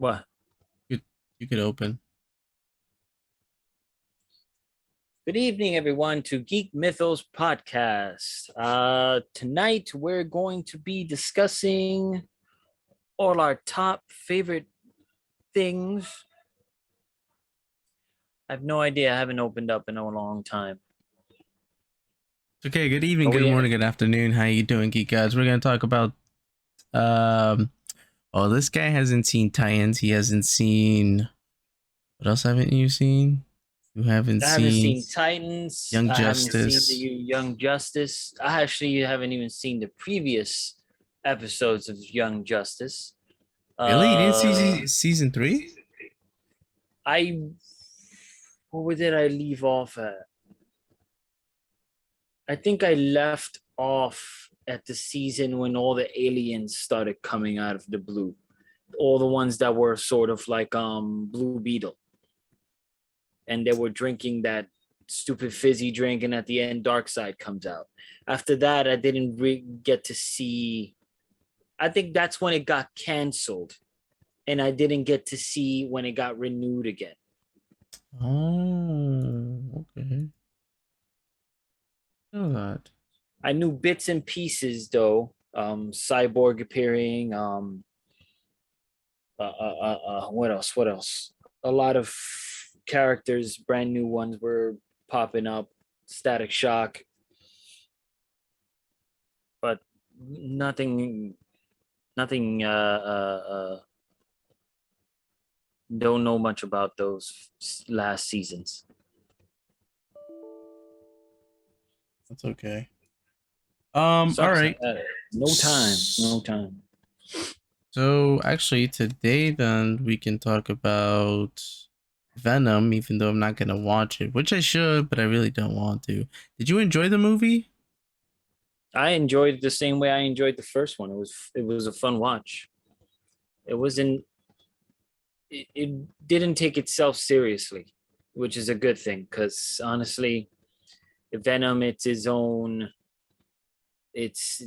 What? You could open. Good evening, everyone, to Geek Mythos Podcast. Tonight we're going to be discussing all our top favorite things. I have no idea. I haven't opened up in a long time. Okay, good evening, Are good we? morning, good afternoon. How you doing, geek guys? We're gonna talk about um oh, this guy hasn't seen Titans. He hasn't seen, what else haven't you seen? You haven't I haven't seen seen Titans. Young I haven't seen the Justice. Young Justice. I actually haven't even seen the previous episodes of Young Justice. Really? You didn't see Uh, season 3? I where did I leave off at? I think I left off at the season when all the aliens started coming out of the blue. All the ones that were sort of like Blue Beetle. And they were drinking that stupid fizzy drink, and at the end Darkseid comes out. After that, I didn't get to see. I think that's when it got canceled, and I didn't get to see when it got renewed again. Oh, okay. I know that. I knew bits and pieces though. Cyborg appearing, what else? What else? A lot of characters, brand new ones were popping up. Static Shock, but nothing. Nothing. Don't know much about those last seasons. That's okay. All Sucks. right. No time. No time. So actually today then we can talk about Venom, even though I'm not gonna watch it, which I should, but I really don't want to. Did you enjoy the movie? I enjoyed it the same way I enjoyed the first one. It was a fun watch. It wasn't. It didn't take itself seriously, which is a good thing because honestly, Venom, it's his own. It's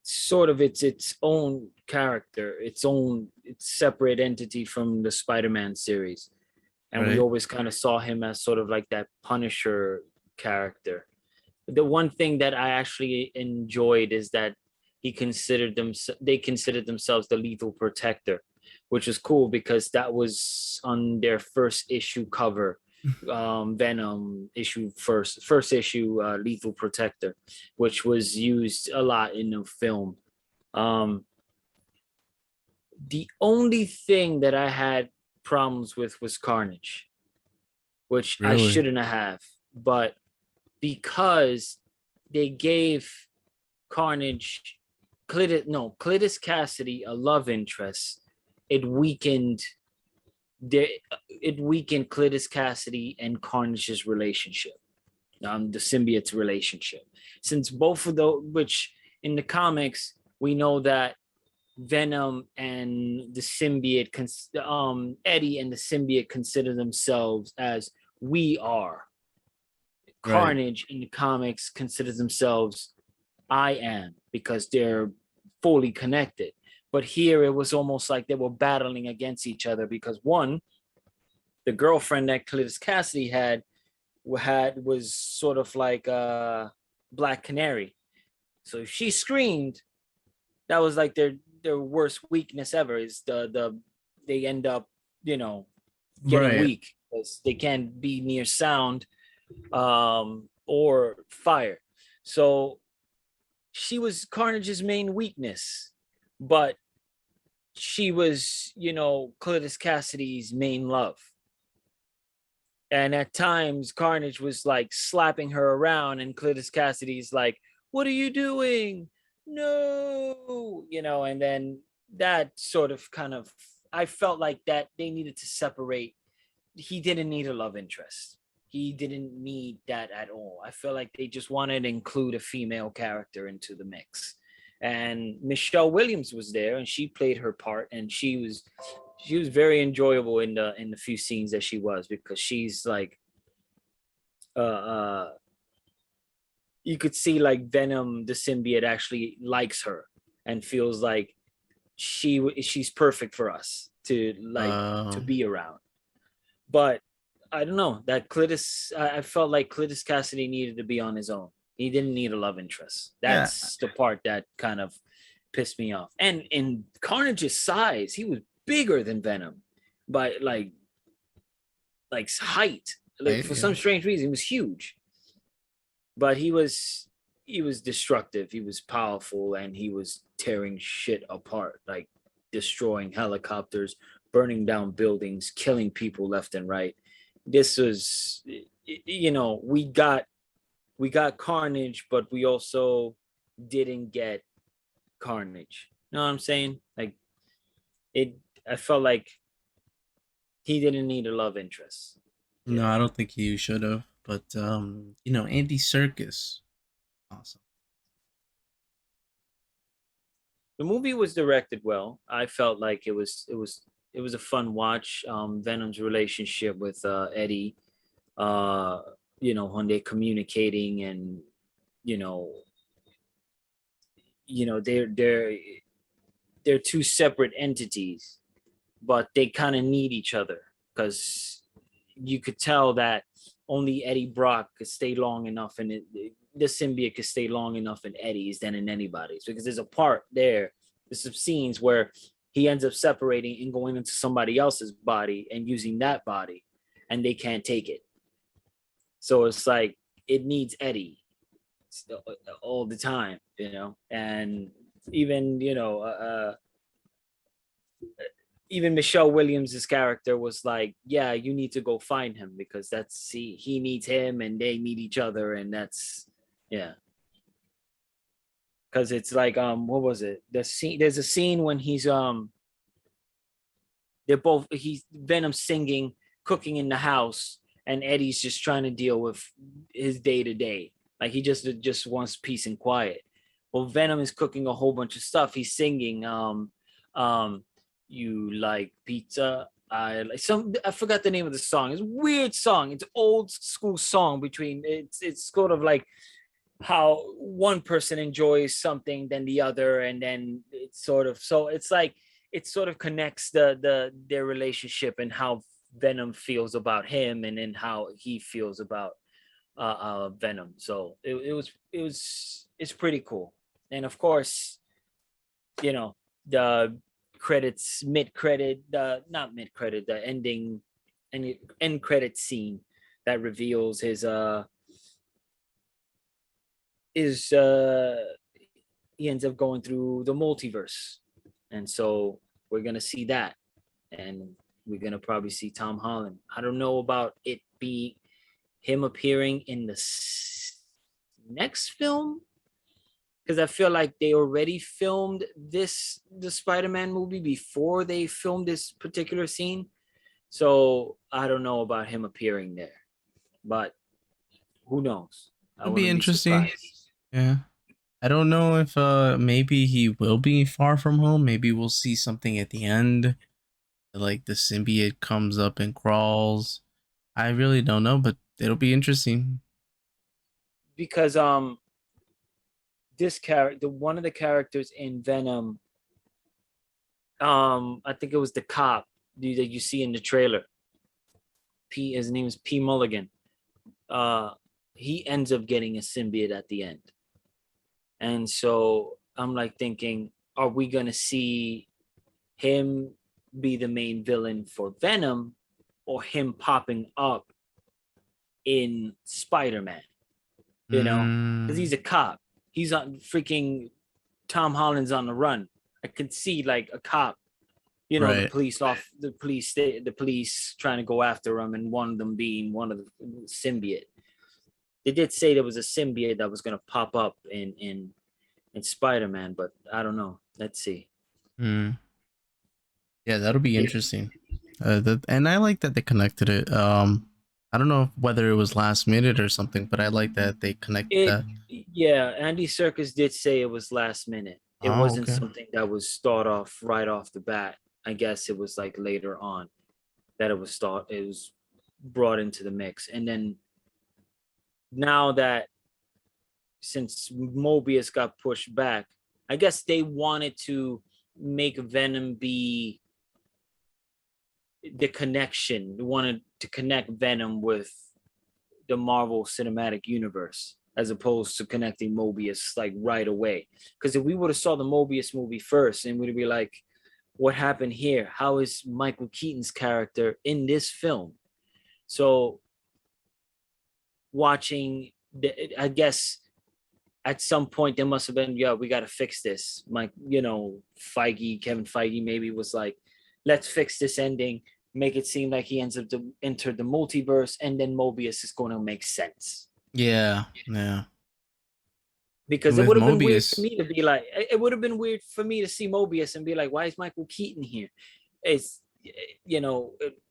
sort of its own character, its separate entity from the Spider-Man series, and we Right. always kind of saw him as sort of like that Punisher character. The one thing that I actually enjoyed is that they considered themselves the lethal protector, which was cool because that was on their first issue cover. Venom issue first issue, lethal protector, which was used a lot in the film. um the only thing that I had problems with was Carnage, which I Really? shouldn't have, but because they gave Carnage Cletus Cassidy a love interest, it weakened it weakened Cletus Cassidy and Carnage's relationship, the symbiote's relationship. Since both of those, which in the comics we know that Venom and the symbiote, Eddie and the symbiote consider themselves as we are. Right. Carnage in the comics considers themselves I am, because they're fully connected. But here it was almost like they were battling against each other because one, the girlfriend that Cletus Cassidy had was sort of like a Black Canary. So if she screamed, that was like their worst weakness ever. Is they end up, getting Right. weak because they can't be near sound, or fire. So she was Carnage's main weakness, but she was, Cletus Cassidy's main love. And at times, Carnage was like slapping her around, and Cletus Cassidy's like, "What are you doing? No!" And then that sort of kind of, I felt like that they needed to separate. He didn't need a love interest. He didn't need that at all. I feel like they just wanted to include a female character into the mix. And Michelle Williams was there, and she played her part, and she was very enjoyable in the few scenes that she was, because she's like, uh you could see like Venom the symbiote actually likes her and feels like she's perfect for us to be around. But I don't know that Cletus. I felt like Cletus Cassidy needed to be on his own. He didn't need a love interest. Yeah, That's the part that kind of pissed me off. And in Carnage's size, he was bigger than Venom by like height. Like for yeah. some strange reason, he was huge. But he was destructive. He was powerful, and he was tearing shit apart, like destroying helicopters, burning down buildings, killing people left and right. This was, you know, we got Carnage, but we also didn't get Carnage. You know what I'm saying? Like it. I felt like he didn't need a love interest. You No, I know, don't think you should have. But you know, Andy Serkis, awesome. the movie was directed well. I felt like it was a fun watch. Venom's relationship with Eddie, uh, you know, when they're communicating and you know, they're two separate entities, but they kind of need each other because you could tell that only Eddie Brock could stay long enough, and the symbiote could stay long enough in Eddie's than in anybody's, because there's a part there, there's some scenes where he ends up separating and going into somebody else's body and using that body, and they can't take it. So it's like it needs Eddie all the time, you know, and even even Michelle Williams's character was like, yeah, you need to go find him because that's he needs him and they need each other, and that's yeah. Because it's like what was it? There's a scene when they're both he's Venom singing, cooking in the house, and Eddie's just trying to deal with his day to day. Like he just wants peace and quiet. Well, Venom is cooking a whole bunch of stuff. He's singing um you like pizza. I forgot the name of the song. It's a weird song. It's an old school song between it's sort of like how one person enjoys something than the other, and then it's sort of so it's like it sort of connects their relationship and how Venom feels about him and then how he feels about Venom. So it's pretty cool. And of course, you know, the credits mid credit the not mid credit the ending and end credit scene that reveals his he ends up going through the multiverse, and so we're gonna see that, and we're gonna probably see Tom Holland. I don't know about it be him appearing in the next film, because I feel like they already filmed the Spider-Man movie before they filmed this particular scene. So I don't know about him appearing there, but who knows? I It'll be wouldn't be interesting. surprised. Yeah. I don't know if maybe he will be far from home. Maybe we'll see something at the end, like the symbiote comes up and crawls. I really don't know, but it'll be interesting. Because this character, one of the characters in Venom, I think it was the cop that you see in the trailer. His name is P. Mulligan. Uh, he ends up getting a symbiote at the end, and so I'm like thinking, are we gonna see him be the main villain for Venom, or him popping up in Spider-Man? You know, because Mm, he's a cop. He's on freaking Tom Holland's on the run. I could see like a cop, you know, right. the police trying to go after him, and one of them being one of the symbiote. They did say there was a symbiote that was going to pop up in Spider-Man, but I don't know. Let's see. Mm. Yeah, that'll be It, interesting. And I like that they connected it. I don't know whether it was last minute or something, but I like that they connected it that. yeah, Andy Serkis did say it was last minute. It Oh, wasn't okay. something that was thought off right off the bat. I guess it was like later on that it was brought into the mix. And then now that since Mobius got pushed back, I guess they wanted to make Venom be the connection. They wanted to connect Venom with the Marvel Cinematic Universe as opposed to connecting Mobius like right away. Because if we would have saw the Mobius movie first and we'd be like, what happened here? How is Michael Keaton's character in this film? So watching, I guess at some point there must have been, yeah, we got to fix this. Mike, Kevin Feige maybe was like, let's fix this ending, make it seem like he ends up to enter the multiverse, and then Mobius is going to make sense. Yeah, yeah. Because it With would have been weird for Mobius, me to be like, it would have been weird for me to see Mobius and be like, why is Michael Keaton here? It's,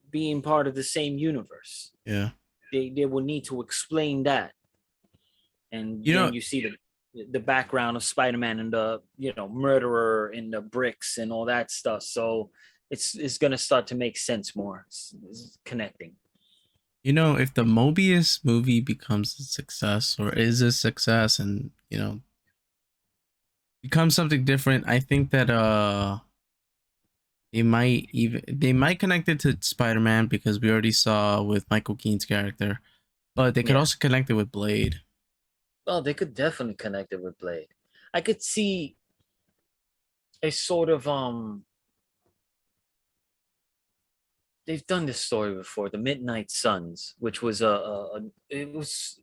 being part of the same universe. yeah. They will need to explain that. And You then know, you see the background of Spider-Man and the murderer and the bricks and all that stuff. So it's gonna start to make sense more. It's connecting. if the Mobius movie becomes a success or is a success, and becomes something different, I think that they might connect it to Spider-Man, because we already saw with Michael Keaton's character, but they could Yeah. also connect it with Blade. Well, they could definitely connect it with Blade. I could see a sort of they've done this story before, the Midnight Suns, which was it was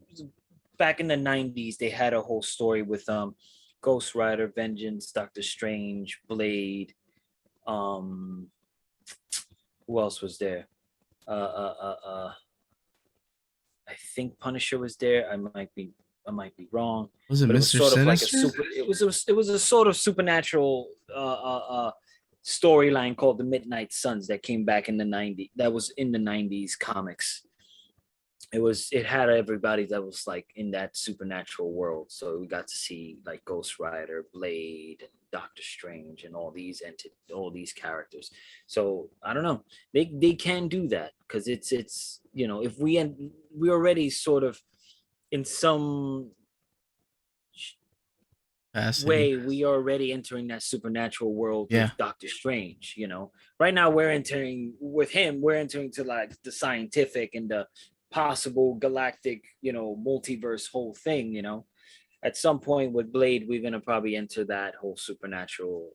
back in the 90s. They had a whole story with Ghost Rider, Vengeance, Doctor Strange, Blade. Who else was there? I think Punisher was there. I might be wrong, Was it but it was Mr. sort of like a Sinister? super. It was a sort of supernatural storyline called the Midnight Suns that came back in the 90s. That was in the 90s comics. It had everybody that was like in that supernatural world. So we got to see like Ghost Rider, Blade, and Doctor Strange, and all these characters. So I don't know. They can do that because it's if we already sort of in some Capacity. way we are already entering that supernatural world Yeah. with Doctor Strange. Right now we're entering with him. We're entering to like the scientific and the possible galactic, multiverse whole thing. At some point with Blade, we're gonna probably enter that whole supernatural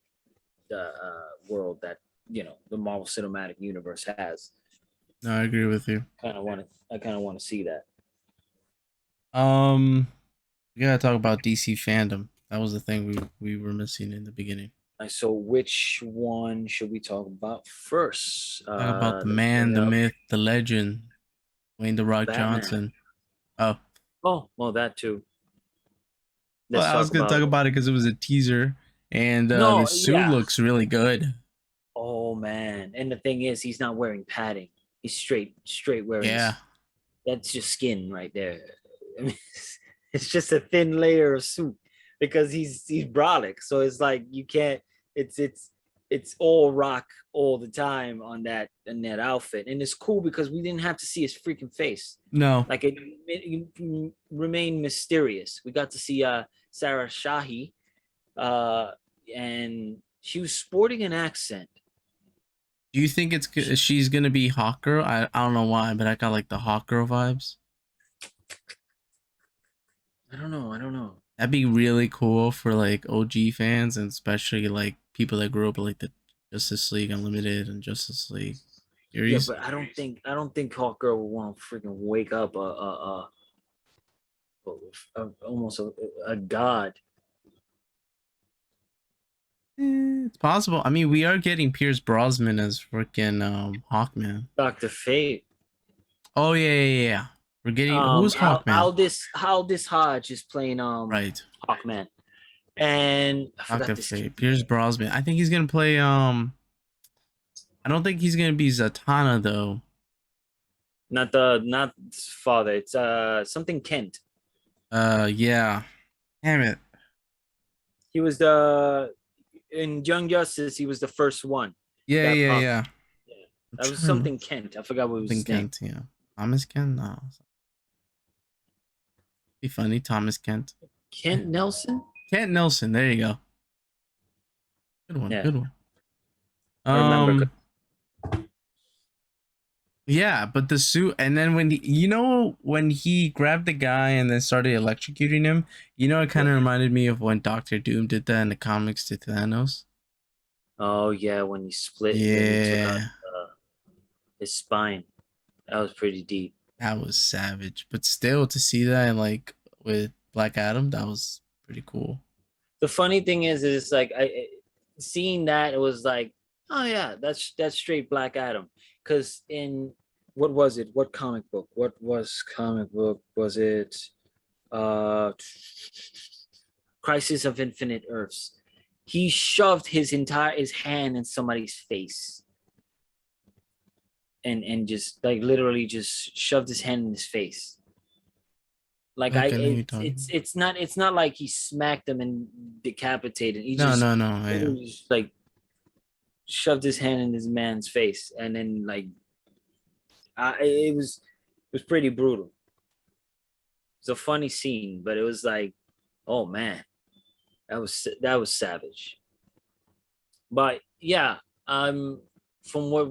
world that the Marvel Cinematic Universe has. No, I agree with you. I kind of want to see that. We gotta talk about DC fandom. That was the thing we were missing in the beginning. So, which one should we talk about first? Talk about the Let's man, bring the up myth, the legend, Wayne the Rock Batman. Johnson. Oh, Oh, well, that too. well, Let's I was talk gonna talk about. about it because it was a teaser, and the No, suit yeah. looks really good. Oh man, and the thing is, he's not wearing padding. He's straight wearing. Yeah. That's just skin right there. I mean, it's just a thin layer of suit because he's brolic. So it's like you can't. It's all rock all the time on that outfit, and it's cool because we didn't have to see his freaking face. No. Like it remained mysterious. We got to see Sarah Shahi, and she was sporting an accent. Do you think she's gonna be Hawk Girl? I don't know why, but I got like the Hawk Girl vibes. I don't know. That'd be really cool for like OG fans, and especially like people that grew up with like the Justice League Unlimited and Justice League Yeah, series. but I don't think Hawk Girl would want to freaking wake up almost a god. It's possible. I mean, we are getting Pierce Brosnan as freaking Hawkman. Dr. Fate. Oh yeah. We're getting who's Hawkman? Aldis Hodge is playing Right, Hawkman, and I forgot Doctor this Fate. kid. Pierce Brosnan. I think he's gonna play. I don't think he's gonna be Zatanna though. Not his father. It's something Kent. Yeah. Damn it. He was in Young Justice. He was the first one. Yeah, That yeah, pop. yeah. Yeah. I'm That was trying to remember. something Kent. I forgot what was Something his name. Kent. Yeah. Thomas Kent. No. Be funny. Thomas Kent. Kent Nelson. Kent Nelson. There you go. Good one. Yeah. Good one. I remember. Um, yeah, but the suit, and then when when he grabbed the guy and then started electrocuting him, it kind Yeah. of reminded me of when Doctor Doom did that in the comics to Thanos. Oh yeah, when he split, when he took out Yeah, his spine, that was pretty deep. that was savage. But still, to see that like with Black Adam, that was pretty cool. The funny thing is it's like seeing that, it was like, oh yeah, that's straight Black Adam. Because in what was it? What comic book? What was comic book? Was it uh Crisis of Infinite Earths? He shoved his hand in somebody's face, and just like literally just shoved his hand in his face. Like Like I know you're talking. it's not like he smacked him and decapitated. He No, just no, no. I know. like shoved his hand in this man's face, and then like it was pretty brutal. It's a funny scene, but it was like, oh man, that was savage. But yeah, from what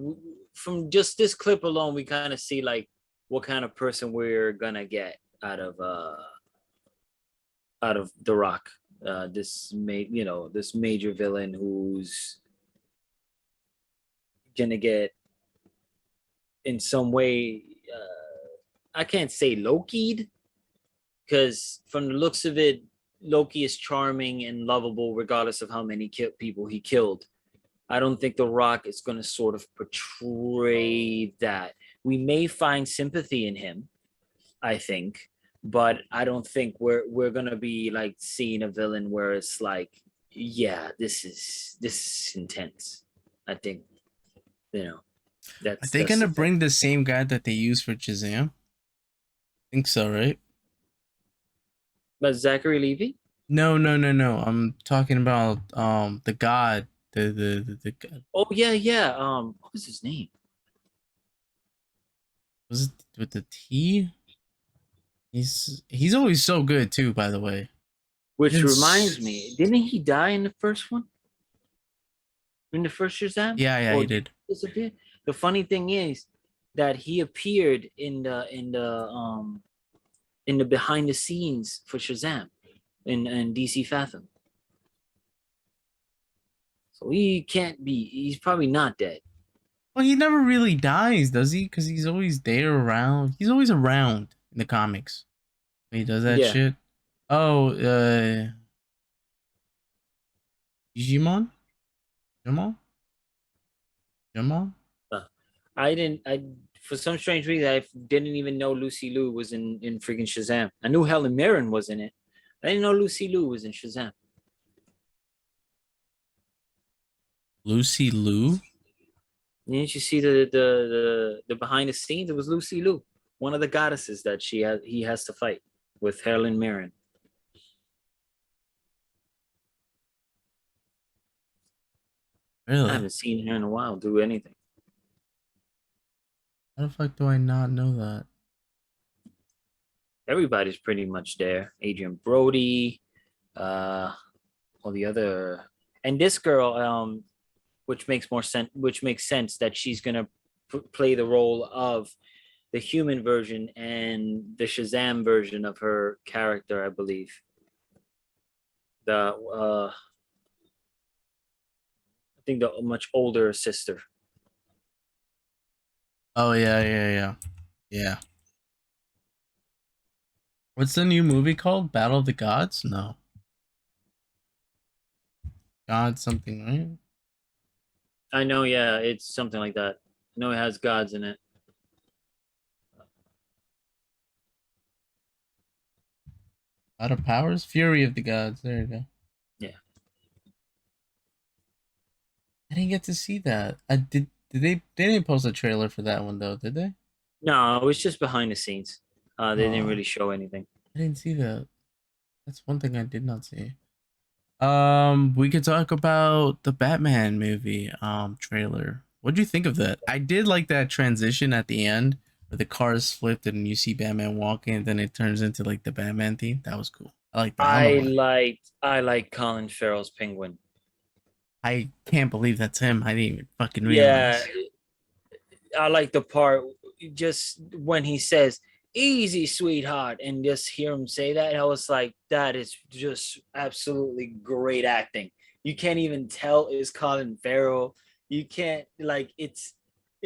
from just this clip alone, we kind of see like what kind of person we're gonna get out of The Rock. This major villain who's gonna get in some way. I can't say Loki'd, because from the looks of it, Loki is charming and lovable regardless of how many people he killed. I don't think The Rock is going to sort of portray that. We may find sympathy in him, I think, but I don't think we're going to be like seeing a villain where it's like, yeah, this is intense. I think, you know, Are that's they that's gonna the thing. bring the same guy that they used for Shazam? Think so, right? But Zachary Levy? No, no, no, no. I'm talking about the god, the god. Oh yeah, yeah. What was his name? Was it with the T? He's always so good too, by the way. Which Then reminds me, didn't he die in the first one? In the first Shazam? yeah, yeah, Or he did did. he disappear? The funny thing is that he appeared in the behind the scenes for Shazam in DC Fathom. So he can't be. He's probably not dead. Well, he never really dies, does he? Because he's always there around. He's always around in the comics when he does that Yeah. shit. Oh, Digimon, Jamal, Jamal. Uh, I didn't. I For some strange reason I didn't even know Lucy Liu was in freaking Shazam. I knew Helen Mirren was in it. I didn't know Lucy Liu was in Shazam. Lucy Liu. Didn't you see the behind the scenes? It was Lucy Liu, one of the goddesses that he has to fight with Helen Mirren. I Really? haven't seen her in a while do anything. How the fuck do I not know that? Everybody's pretty much there. Adrian Brody, uh, all the other, and this girl, which makes sense that she's gonna play the role of the human version and the Shazam version of her character, I believe. I think the much older sister. Oh yeah, yeah, yeah, yeah. What's the new movie called? Battle of the Gods? No, God something, right? I know, yeah, it's something like that. I know it has gods in it. God of Powers, Fury of the Gods. There you go. Yeah. I didn't get to see that. I did. Did they? They didn't post a trailer for that one though, did they? No, it was just behind the scenes. They didn't Oh, really show anything. I didn't see that. That's one thing I did not see. We could talk about the Batman movie trailer. What do you think of that? I did like that transition at the end where the cars flipped and you see Batman walking and then it turns into like the Batman theme. That was cool. I like that. I don't know why. I like Colin Farrell's Penguin. I can't believe that's him. I didn't even fucking Yeah, realize. I like the part just when he says "easy, sweetheart," and just hear him say that. I was like, that is just absolutely great acting. You can't even tell it's Colin Farrell. You can't like it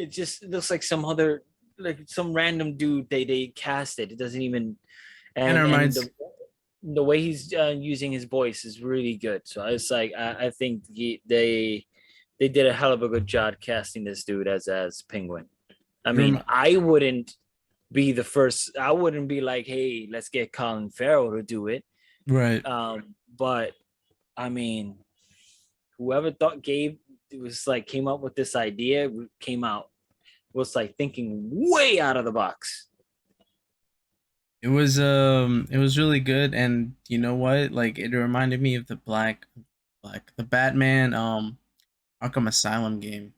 just looks like some other like some random dude they casted. It doesn't even And it and reminds the way he's using his voice is really good. So it's like I think they did a hell of a good job casting this dude as Penguin. I you mean, remi- I wouldn't be the first. I wouldn't be like, hey, let's get Colin Farrell to do it. right. But I mean, whoever thought gave it was like came up with this idea came out was like thinking way out of the box. It was really good, and you know what? Like it reminded me of the the Batman Arkham Asylum game.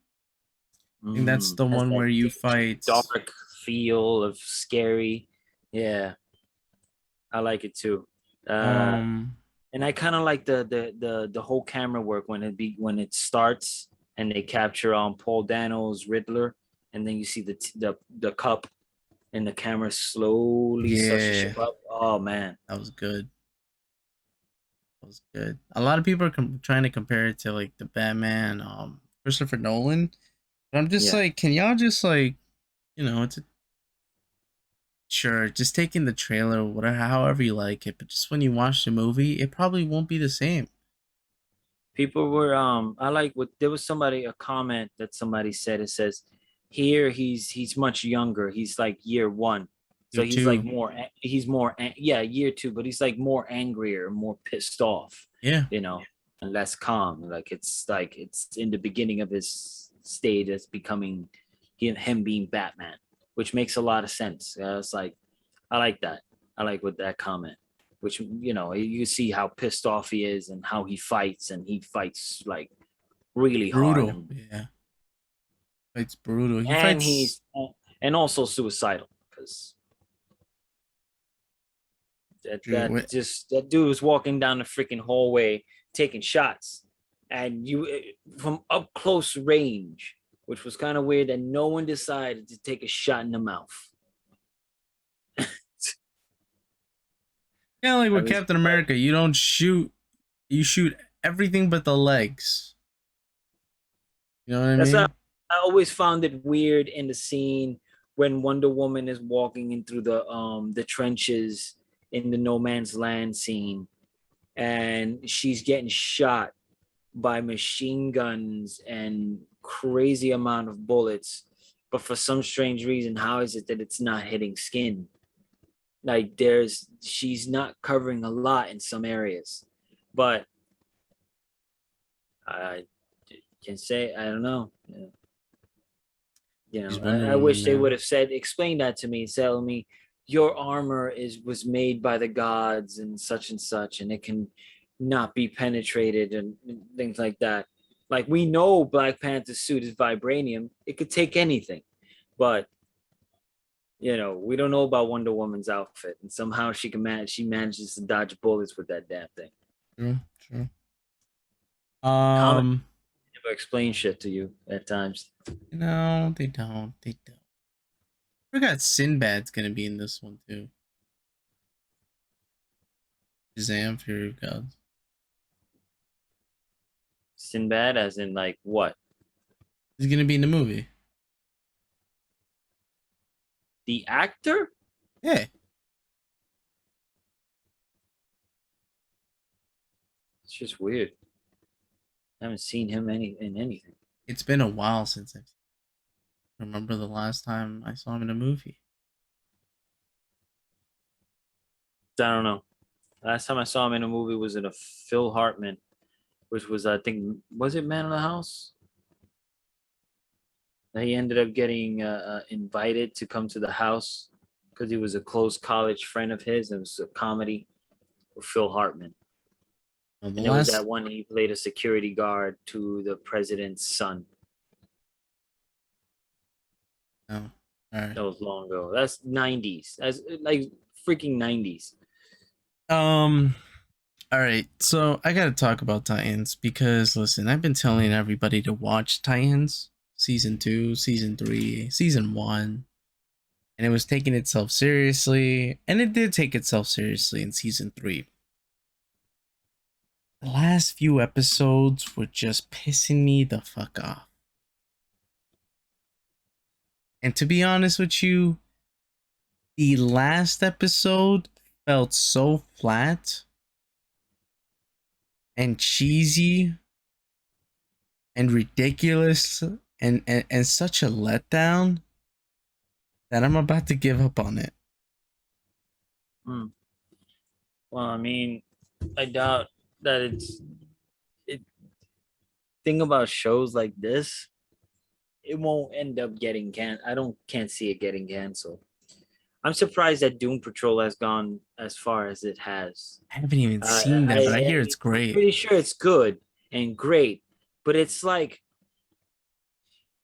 I think that's the Has one that where you dingy, fight. dark feel of scary. Yeah, I like it too. Uh, Um, and I kind of like the whole camera work when it starts and they capture on Paul Dano's Riddler, and then you see the cup and the camera slowly starts to yeah, shape up. Oh man, that was good. That was good. A lot of people are trying to compare it to like the Batman, Christopher Nolan. But I'm just yeah. like, can y'all just like, it's sure, just taking the trailer, whatever, however you like it, but just when you watch the movie, it probably won't be the same. People were I like what there was somebody a comment that somebody said it says here he's much younger. He's like year one. So Year he's like two, he's more yeah, year two, but he's like more angrier, more pissed off, yeah, you know, and less calm. Like it's in the beginning of his state as becoming him being Batman, which makes a lot of sense. It's like I like that. I like with that comment, which you see how pissed off he is and how he fights like really hard brutal, yeah, it's brutal. He and fights. he's and also suicidal because that dude was walking down the freaking hallway taking shots, and you from up close range, which was kind of weird that no one decided to take a shot in the mouth. Yeah, like I with was Captain America, you don't shoot, you shoot everything but the legs. You know what I That's how mean? I always found it weird in the scene when Wonder Woman is walking in through the trenches in the no man's land scene and she's getting shot by machine guns and crazy amount of bullets, but for some strange reason how is it that it's not hitting skin? Like she's not covering a lot in some areas, but I can say I don't know. She's Wonder I Woman wish they would now. have explained that to me, tell me your armor was made by the gods and such, and it can not be penetrated and things like that. Like we know Black Panther's suit is vibranium; it could take anything, but we don't know about Wonder Woman's outfit, and somehow she can manage. She manages to dodge bullets with that damn thing. True, true. Comic Um, never explain shit to you at times. no, they don't. They don't. I forgot Sinbad's gonna be in this one too. Shazam, Fury of Gods. Sinbad, as in like what? He's gonna be in the movie. The actor? Yeah, It's just weird. I haven't seen him in anything. it's been a while since I remember the last time I saw him in a movie. I don't know. Last time I saw him in a movie was in a Phil Hartman, which was I think was it Man of the House? That he ended up getting invited to come to the house because he was a close college friend of his. It was a comedy with Phil Hartman, The and it was last. that one he played a security guard to the president's son. Oh, all right. That was long ago. That's '90s. That's like freaking '90s. Um, All right, so I gotta talk about Titans because listen, I've been telling everybody to watch Titans season 2, season 3, season 1, and it was taking itself seriously, and it did take itself seriously in season 3. The last few episodes were just pissing me the fuck off. And to be honest with you, the last episode felt so flat and cheesy and ridiculous and such a letdown that I'm about to give up on it. Hmm. Well, I mean, I doubt that it. Thing about shows like this, it won't end up getting I don't can't see it getting canceled. I'm surprised that Doom Patrol has gone as far as it has. I haven't even Uh, seen that, but I hear I it's I'm great. pretty sure it's good and great, but it's like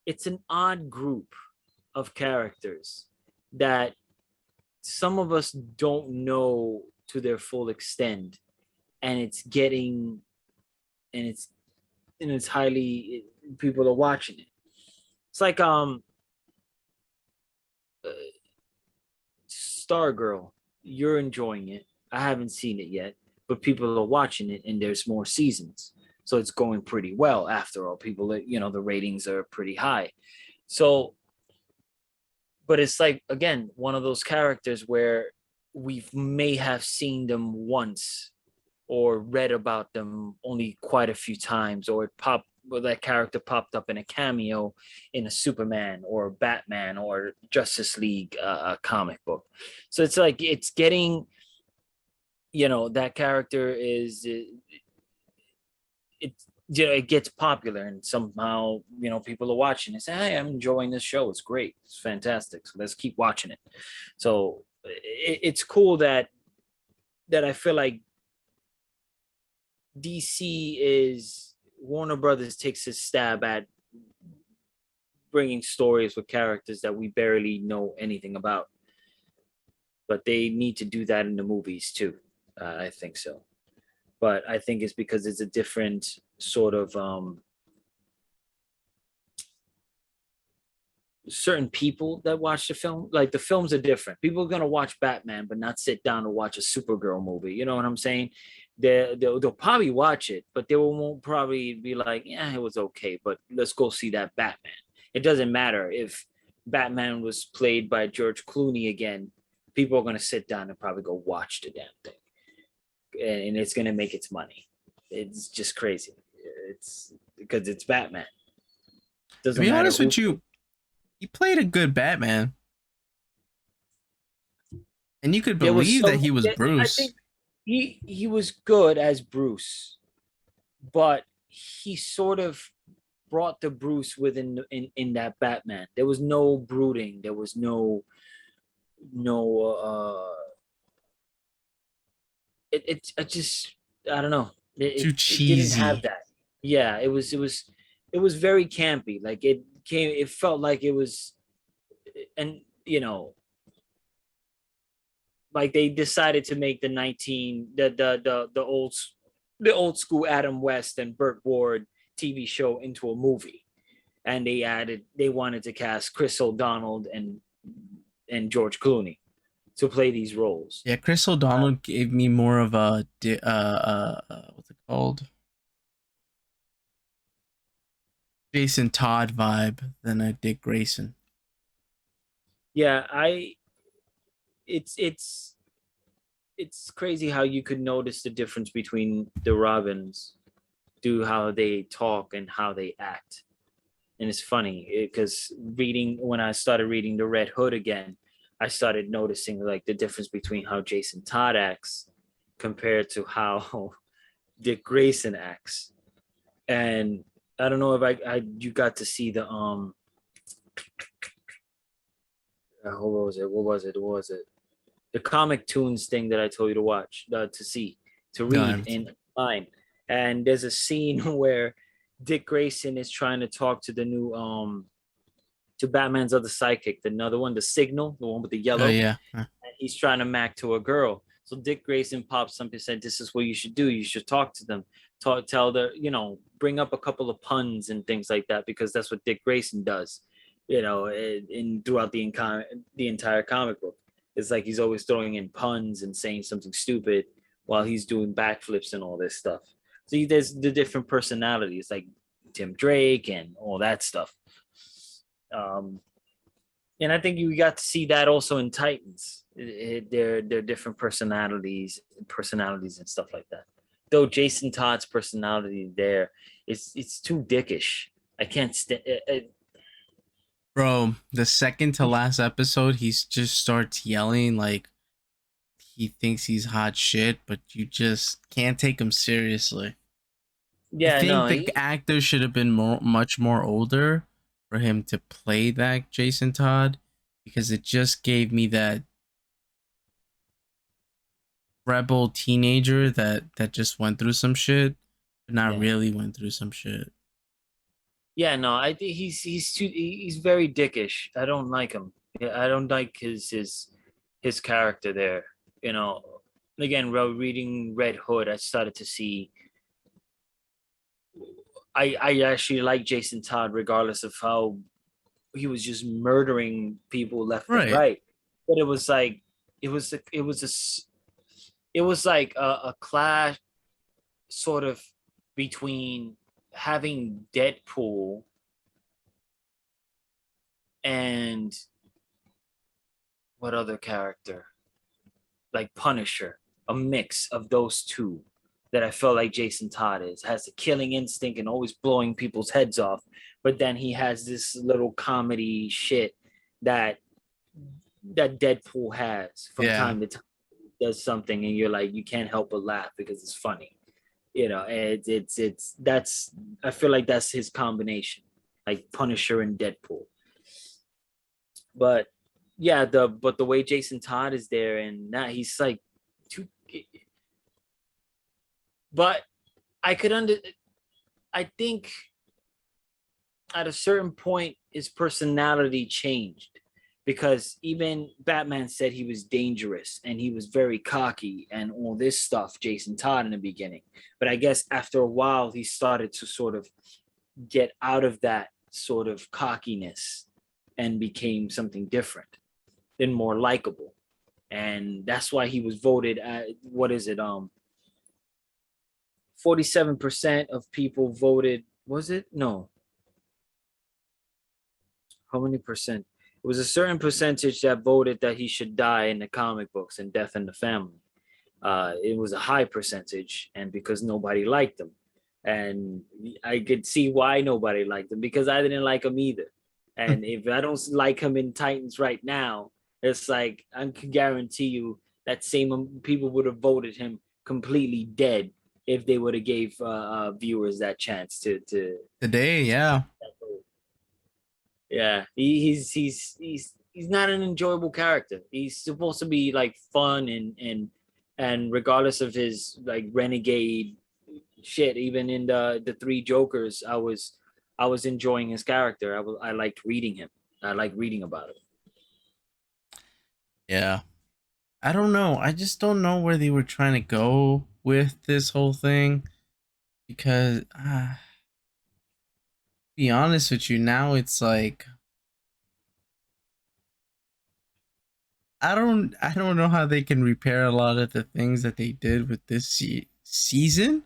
it's an odd group of characters that some of us don't know to their full extent, and it's getting and it's highly people are watching it. It's like uh, Stargirl. You're enjoying it. I haven't seen it yet, but people are watching it, and there's more seasons, so it's going pretty well. After all, people, the ratings are pretty high. So, but it's like again one of those characters where we may have seen them once or read about them only quite a few times, or that character popped up in a cameo in a Superman or Batman or Justice League comic book. So it's like it's getting, that character is it gets popular, and somehow people are watching and say, "Hey, I'm enjoying this show. It's great. It's fantastic. So let's keep watching it." So it's cool that I feel like DC is Warner Brothers takes a stab at bringing stories with characters that we barely know anything about, but they need to do that in the movies too. I think so, but I think it's because it's a different sort of certain people that watch the film. Like the films are different. People are gonna watch Batman, but not sit down and watch a Supergirl movie. You know what I'm saying? They'll probably watch it, but they won't probably be like, "Yeah, it was okay, but let's go see that Batman." It doesn't matter if Batman was played by George Clooney again. People are gonna sit down and probably go watch the damn thing, and it's gonna make its money. It's just crazy. It's because it's Batman. To Doesn't be matter honest who. with you, he played a good Batman, and you could There was believe that some. he was I Bruce. think he was good as Bruce, but he sort of brought the Bruce within in that Batman. There was no brooding. There was no. It just I don't know. Too It didn't have cheesy. that. Yeah, it was very campy. Like it came. It felt like it was, and like they decided to make the old school Adam West and Burt Ward TV show into a movie, and they wanted to cast Chris O'Donnell and George Clooney to play these roles. Yeah, Chris O'Donnell gave me more of a what's it called? Jason Todd vibe than a Dick Grayson. Yeah, it's it's it's crazy how you could notice the difference between the Robins, do how they talk and how they act. And it's funny because reading when I started reading the Red Hood again, I started noticing like the difference between how Jason Todd acts compared to how Dick Grayson acts. And I don't know if I you got to see the what was it? What was it? What was it? The comic tunes thing that I told you to watch, to see, to No, I read haven't seen in it. line. And there's a scene where Dick Grayson is trying to talk to the new to Batman's other sidekick, the another one, the Signal, the one with the Oh yellow, yeah. and he's trying to mac to a girl. So Dick Grayson pops up and said, "This is what you should do. You should talk to them, tell the, bring up a couple of puns and things like that, because that's what Dick Grayson does, in throughout the entire comic book. It's like he's always throwing in puns and saying something stupid while he's doing backflips and all this stuff. So there's the different personalities, like Tim Drake and all that stuff. Um, and I think you got to see that also in Titans. Their different personalities and stuff like that. Though Jason Todd's personality there, it's too dickish. I can't stand it. Bro, the second to last episode, he's just starts yelling like he thinks he's hot shit, but you just can't take him seriously. I Yeah, think no, the actor should have been much more older for him to play that Jason Todd, because it just gave me that rebel teenager that just went through some shit, but not really went through some shit. Yeah, no, I think he's very dickish. I don't like him. I don't like his character there. Again, reading Red Hood, I started to see. I actually like Jason Todd, regardless of how he was just murdering people left and right. But it was like it was like a clash, sort of, between having Deadpool and what other character, like Punisher, a mix of those two, that I felt like Jason Todd has the killing instinct and always blowing people's heads off, but then he has this little comedy shit that Deadpool has from time to time. Does something and you're like, you can't help but laugh because it's funny. It's that's, I feel like that's his combination, like Punisher and Deadpool. But yeah, the way Jason Todd is there, and that he's like too. But I could I think at a certain point his personality changed, because even Batman said he was dangerous and he was very cocky and all this stuff, Jason Todd, in the beginning. But I guess after a while he started to sort of get out of that sort of cockiness and became something different and more likable. And that's why he was voted at, what is it, 47% of people voted, was it? No. How many percent? It was a certain percentage that voted that he should die in the comic books and Death in the Family. It was a high percentage, and because nobody liked him. And I could see why nobody liked him, because I didn't like him either. And if I don't like him in Titans right now, it's like I can guarantee you that same people would have voted him completely dead if they would have gave viewers that chance to today. Yeah, he's not an enjoyable character. He's supposed to be like fun and regardless of his like renegade shit, even in the Three Jokers, I was enjoying his character. I liked reading him. I like reading about it. Yeah. I don't know. I just don't know where they were trying to go with this whole thing, because be honest with you, now it's like I don't know how they can repair a lot of the things that they did with this season.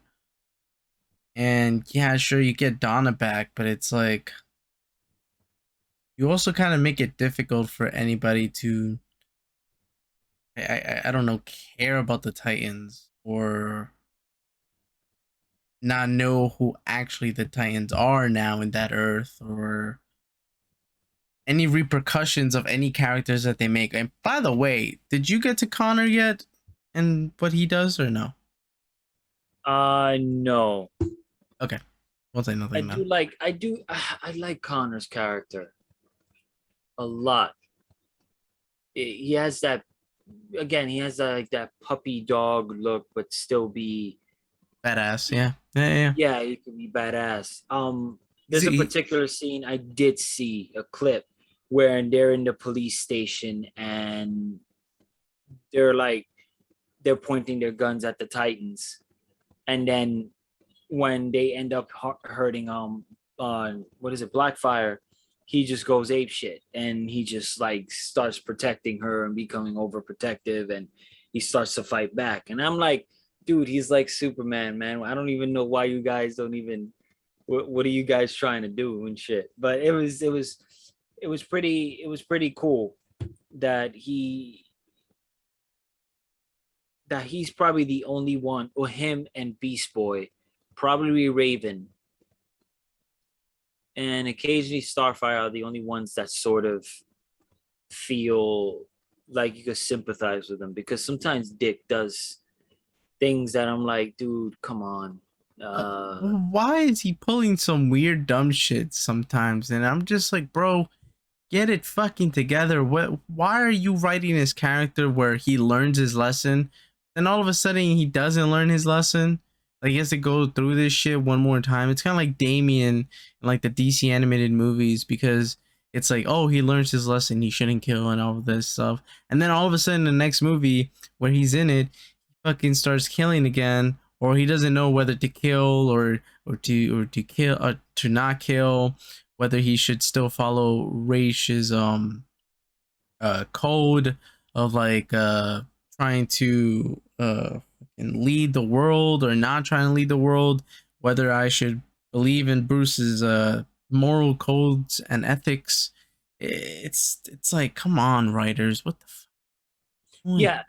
And yeah, sure, you get Donna back, but it's like you also kind of make it difficult for anybody to I don't know, care about the Titans, or not know who actually the Titans are now in that Earth, or any repercussions of any characters that they make. And by the way, did you get to Connor yet and what he does, or no? No. Okay. We'll say nothing now. I like Connor's character a lot. He has that, again, he has like that puppy dog look, but still be Badass, yeah. Yeah. Yeah, he can be badass. There's a particular scene I did see a clip where they're in the police station and they're like they're pointing their guns at the Titans, and then when they end up hurting what is it, Blackfire, he just goes ape shit, and he just like starts protecting her and becoming overprotective, and he starts to fight back. And I'm like, dude, he's like Superman, man. I don't even know why you guys don't even, what are you guys trying to do and shit. But it was pretty cool that he's probably the only one, or him and Beast Boy, probably Raven, and occasionally Starfire are the only ones that sort of feel like you could sympathize with them, because sometimes Dick does things that I'm like, dude, come on. Why is he pulling some weird dumb shit sometimes? And I'm just like, bro, get it fucking together. Why are you writing his character where he learns his lesson, then all of a sudden he doesn't learn his lesson? Like he has to go through this shit one more time. It's kind of like Damien in like the DC animated movies, because it's like, oh, he learns his lesson, he shouldn't kill and all of this stuff. And then all of a sudden the next movie where he's in it, he fucking starts killing again, or he doesn't know whether to kill or to kill or to not kill, whether he should still follow Raish's code of like trying to lead the world or not trying to lead the world, whether I should believe in Bruce's moral codes and ethics. It's like, come on, writers, what the Yeah,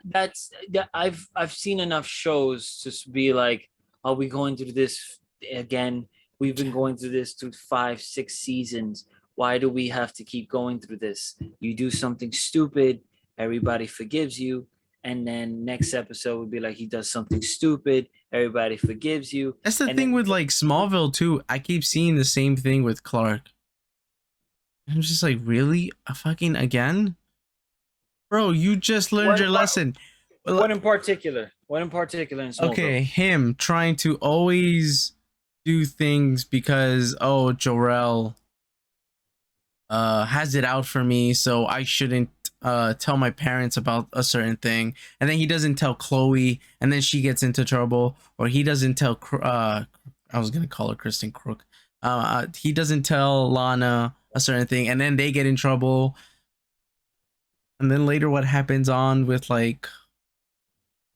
I've seen enough shows to be like, are we going through this again? We've been going through this through 5, 6 seasons. Why do we have to keep going through this? You do something stupid, everybody forgives you, and then next episode would be like, he does something stupid, everybody forgives you, That's the and thing then with like Smallville too. I keep seeing the same thing with Clark. I'm just like, really? A fucking again? Bro, you just learned what your what lesson. what in particular? What in particular in Smallville? Okay, him trying to always do things because, oh, Jor-El has it out for me, so I shouldn't tell my parents about a certain thing. And then he doesn't tell Chloe, and then she gets into trouble. Or he doesn't tell I was gonna call her Kristen Crook. He doesn't tell Lana a certain thing, and then they get in trouble. And then later, what happens on with like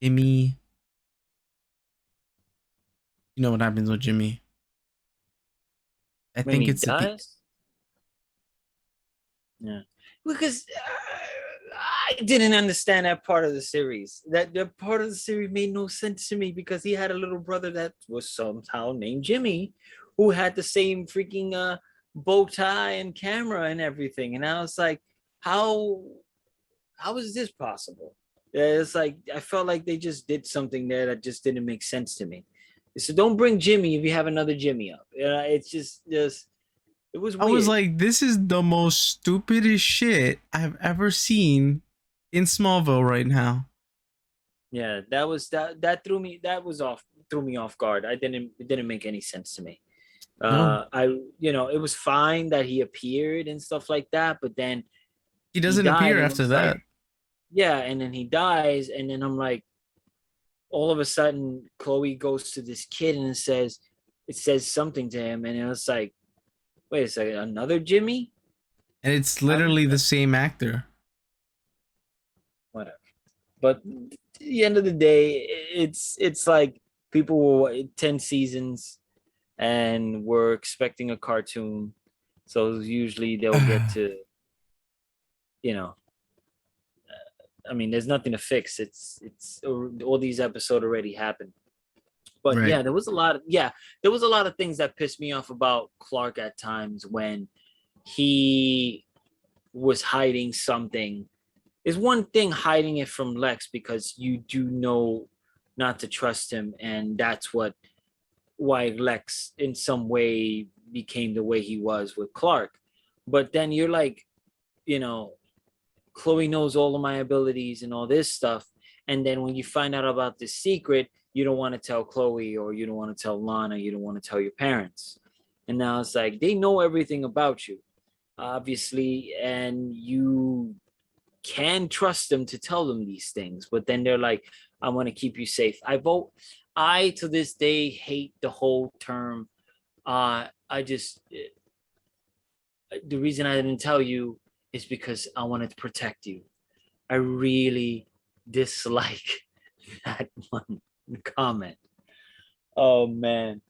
Jimmy? You know what happens with Jimmy? I When think he it's at the dies? Yeah, because I didn't understand that part of the series. That part of the series made no sense to me, because he had a little brother that was somehow named Jimmy, who had the same freaking bow tie and camera and everything. And I was like, how how is this possible? It's like I felt like they just did something there that just didn't make sense to me. So don't bring Jimmy if you have another Jimmy up. It's just it was I was weird. like, this is the most stupidest shit I've ever seen in Smallville right now. Yeah, that threw me, that was off threw me off guard. It didn't make any sense to me. No, I It was fine that he appeared and stuff like that, but then he he doesn't died appear and it after was like, that. yeah, and then he dies, and then I'm like, all of a sudden Chloe goes to this kid and it says something to him, and it was like, wait a second, another Jimmy? And it's How did literally the same actor. whatever. But at the end of the day, it's like people were 10 seasons and we're expecting a cartoon. So usually they'll get to, you know, I mean, there's nothing to fix. It's all these episodes already happened. But Right. yeah, there was a lot of things that pissed me off about Clark at times when he was hiding something. Is one thing hiding it from Lex because you do know not to trust him, and that's why Lex in some way became the way he was with Clark. But then you're like, you know, Chloe knows all of my abilities and all this stuff. And then when you find out about this secret, you don't want to tell Chloe, or you don't want to tell Lana, you don't want to tell your parents. And now it's like they know everything about you, obviously, and you can trust them to tell them these things, but then they're like, I want to keep you safe. I to this day hate the whole term. I just the reason I didn't tell you is because I wanted to protect you. I really dislike that one comment. Oh man,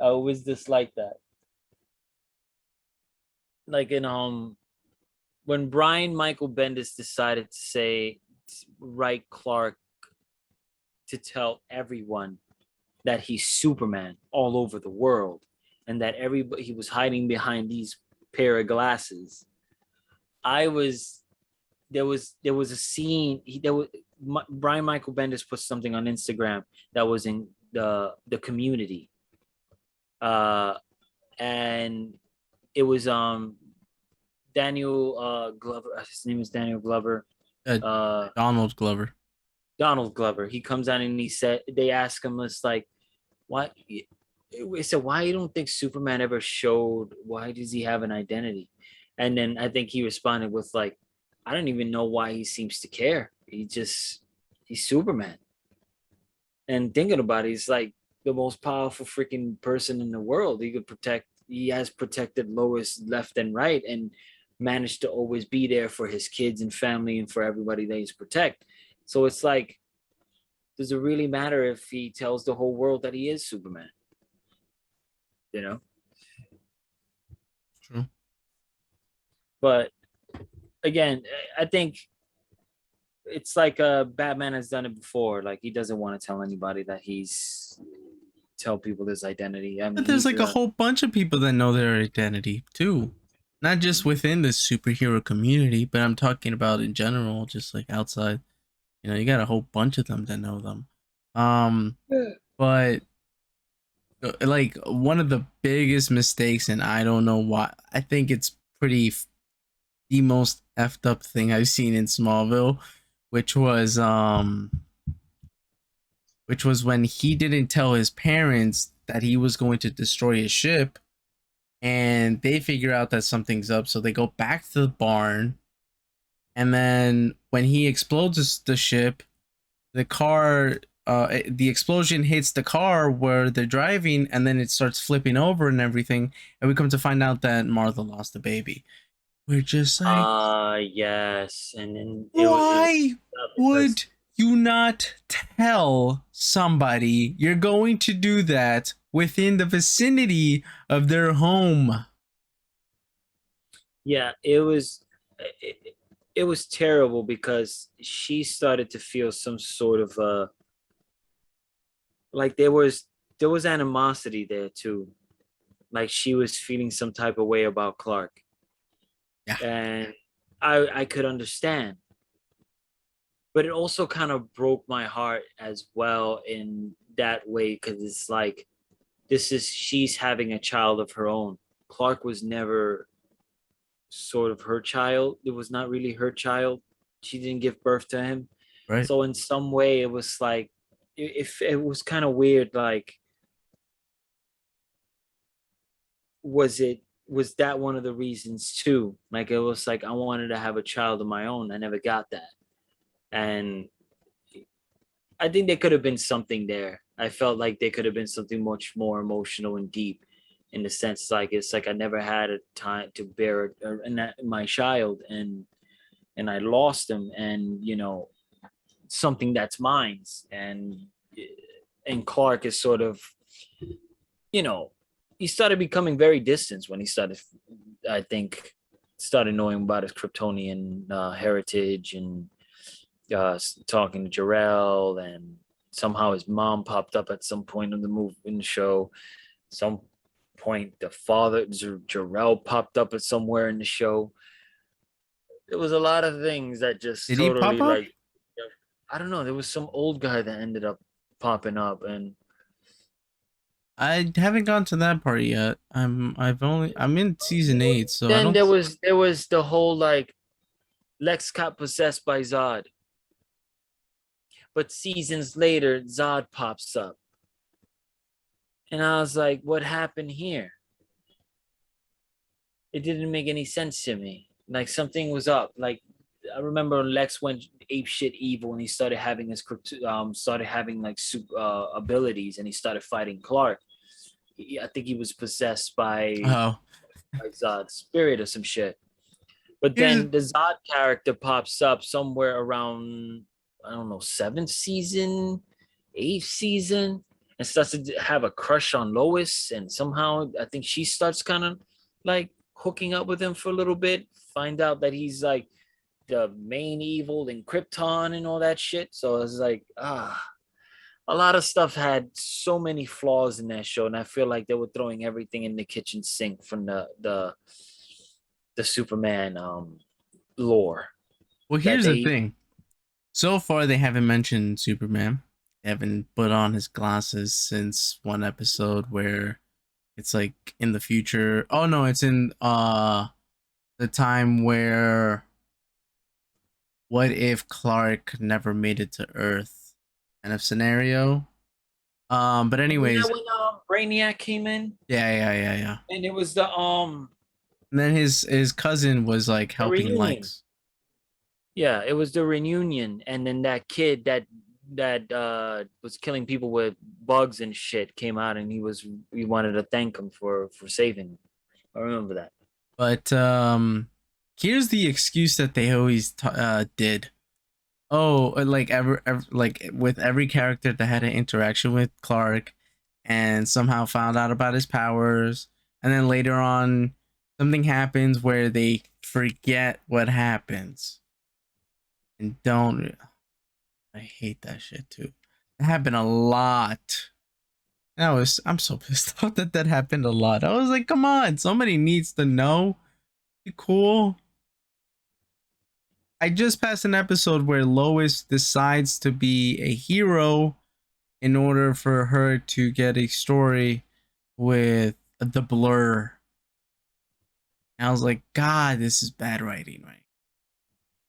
I always dislike that. Like in when Brian Michael Bendis decided to say write Clark to tell everyone that he's Superman all over the world, and that everybody he was hiding behind these pair of glasses. I was there was a scene. There was Brian Michael Bendis put something on Instagram that was in the community, and it was Daniel Glover. His name is Daniel Glover. Donald Glover. Donald Glover. He comes out and he said they ask him, it's like, why? It said, why you don't think Superman ever showed? Why does he have an identity? And then I think he responded with like, I don't even know why he seems to care. He's Superman. And thinking about it, he's like the most powerful freaking person in the world. He has protected Lois left and right and managed to always be there for his kids and family and for everybody that he's protect. So it's like, does it really matter if he tells the whole world that he is Superman? You know? True. But again, I think it's like Batman has done it before. Like he doesn't want to tell anybody that tell people his identity. I mean, But there's like a whole bunch of people that know their identity too. Not just within the superhero community, but I'm talking about in general, just like outside. You know, you got a whole bunch of them that know them. But like one of the biggest mistakes, and I don't know why, I think it's the most effed up thing I've seen in Smallville, which was when he didn't tell his parents that he was going to destroy his ship, and they figure out that something's up, so they go back to the barn, and then when he explodes the ship, the explosion hits the car where they're driving, and then it starts flipping over and everything, and we come to find out that Martha lost a baby. We're just like, yes, and then why would you not tell somebody you're going to do that within the vicinity of their home? Yeah, it was terrible because she started to feel some sort of like there was animosity there too. Like she was feeling some type of way about Clark. Yeah. And I could understand. But it also kind of broke my heart as well in that way, because it's like she's having a child of her own. Clark was never sort of her child. It was not really her child. She didn't give birth to him. Right. So in some way it was like if it was kind of weird, like was that one of the reasons too? Like it was like I wanted to have a child of my own. I never got that. And I think there could have been something there. I felt like there could have been something much more emotional and deep, in the sense like it's like I never had a time to bear my child, and I lost him, and you know, something that's mine. And Clark is sort of, you know, he started becoming very distant when he started, I think, started knowing about his Kryptonian heritage, and talking to Jor-El, and somehow his mom popped up at some point in the show. Some point the father Jor-El popped up at somewhere in the show. There was a lot of things that just Did he totally pop up? like, I don't know. There was some old guy that ended up popping up, and I haven't gone to that part yet. I'm in season 8, so I then don't. there was the whole like Lex got possessed by Zod, but seasons later Zod pops up, and I was like, what happened here? It didn't make any sense to me. Like something was up. Like I remember Lex went ape shit evil and he started having started having like abilities and he started fighting Clark. I think he was possessed by Oh, Zod's spirit or some shit. But here's a, then the Zod character pops up somewhere around, I don't know, seventh season, eighth season, and starts to have a crush on Lois. And somehow I think she starts kind of like hooking up with him for a little bit, find out that he's like the main evil in Krypton and all that shit. So it's like, a lot of stuff had so many flaws in that show, and I feel like they were throwing everything in the kitchen sink from the Superman lore well, that here's the they. thing. So far, they haven't mentioned Superman. They haven't put on his glasses since one episode where it's like in the future. Oh no, it's in the time where what if Clark never made it to Earth kind of scenario. But Isn't that anyways, when Brainiac came in? yeah. And it was the And then his cousin was like helping reunion. Lex. Yeah, it was the reunion, and then that kid that was killing people with bugs and shit came out, and he wanted to thank him for saving him. I remember that. But here's the excuse that they always did. Oh, like like with every character that had an interaction with Clark and somehow found out about his powers, and then later on something happens where they forget what happens and don't. I hate that shit too. It happened a lot. I'm so pissed off that that happened a lot. I was like, come on, somebody needs to know. Be cool. I just passed an episode where Lois decides to be a hero in order for her to get a story with the Blur. And I was like, God, this is bad writing, right?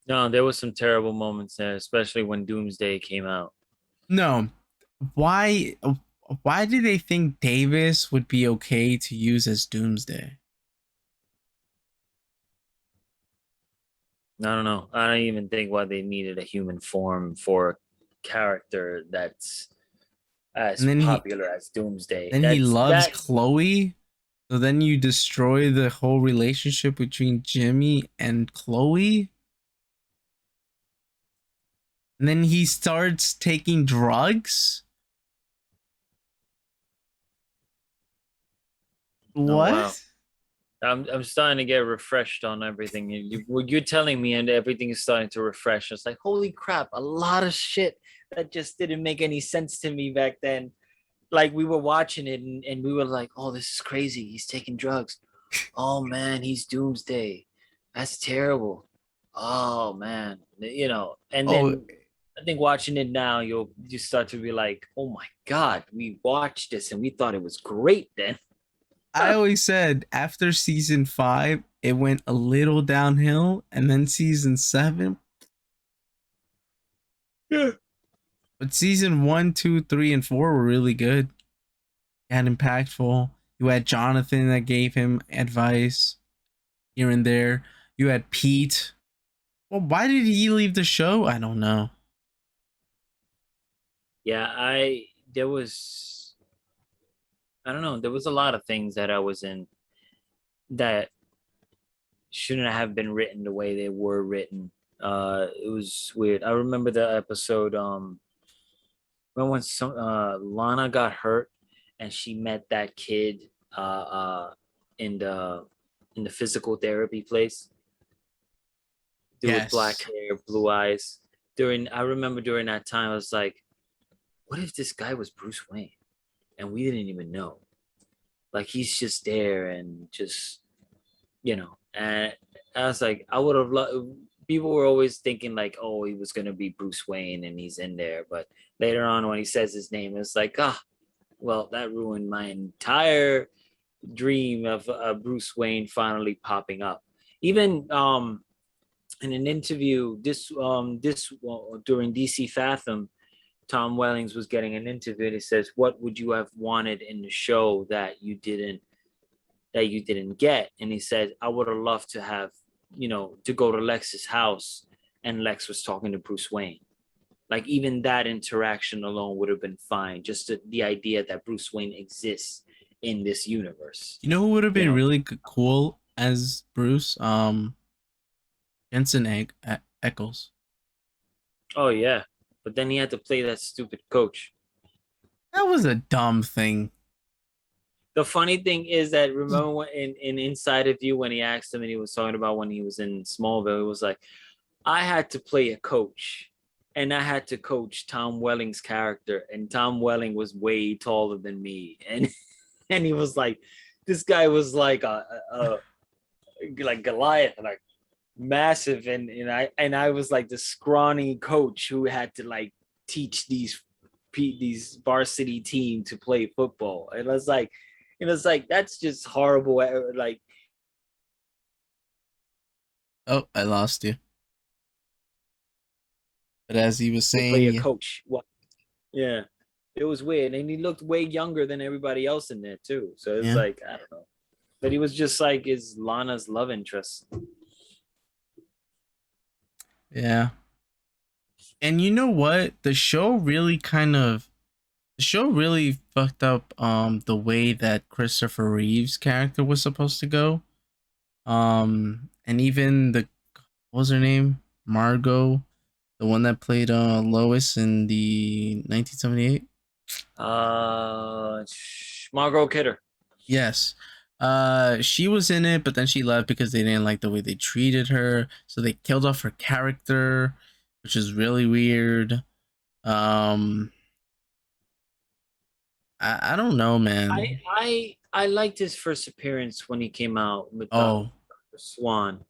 No, there was some terrible moments there, especially when Doomsday came out. No, why? Why did they think Davis would be okay to use as Doomsday? I don't know. I don't even think why they needed a human form for a character that's as And popular as Doomsday. then he That's loves that. Chloe. So then you destroy the whole relationship between Jimmy and Chloe. And then he starts taking drugs. Oh wow. What? I'm starting to get refreshed on everything. What you're telling me, and everything is starting to refresh. It's like, holy crap, a lot of shit that just didn't make any sense to me back then. Like we were watching it and we were like, oh, this is crazy. He's taking drugs. Oh man, he's Doomsday. That's terrible. Oh man, And Oh, then I think watching it now, you start to be like, oh my god, we watched this and we thought it was great then. I always said after season 5, it went a little downhill. And then season 7. Yeah. But season 1, 2, 3, and 4 were really good and impactful. You had Jonathan that gave him advice here and there. You had Pete. Well, why did he leave the show? I don't know. Yeah, I don't know, there was a lot of things that I was in that shouldn't have been written the way they were written. It was weird. I remember the episode when Lana got hurt and she met that kid in the physical therapy place, dude with black Yes. hair, blue eyes. I remember during that time I was like, what if this guy was Bruce Wayne and we didn't even know? Like he's just there and just and I was like, I would have loved. People were always thinking like, oh, he was gonna be Bruce Wayne and he's in there, but later on when he says his name, it's like, well, that ruined my entire dream of Bruce Wayne finally popping up. Even in an interview, during DC Fathom, Tom Wellings was getting an interview and he says, what would you have wanted in the show that you didn't get? And he said, I would have loved to have, to go to Lex's house and Lex was talking to Bruce Wayne. Like even that interaction alone would have been fine. Just the idea that Bruce Wayne exists in this universe. You know who would have You been know? really cool as Bruce? Jensen Eccles. Oh yeah. But then he had to play that stupid coach. That was a dumb thing. The funny thing is that remember when in Inside of You when he asked him and he was talking about when he was in Smallville, he was like, I had to play a coach and I had to coach Tom Welling's character, and Tom Welling was way taller than me. And he was like, this guy was like a like Goliath, like massive, and I was like the scrawny coach who had to like teach these varsity team to play football. And I was like, that's just horrible. Like, Oh, I lost you. But as he was would play a saying, coach. What? Yeah, it was weird, and he looked way younger than everybody else in there too. So it's yeah, like I don't know, but he was just like his Lana's love interest. yeah. And you know what? The show really fucked up the way that Christopher Reeve's character was supposed to go. And even the what was her name? Margot, the one that played Lois in the 1978. Margot Kidder. Yes. She was in it, but then she left because they didn't like the way they treated her. So they killed off her character, which is really weird. Um I don't know, man. I liked his first appearance when he came out with Oh, Swan.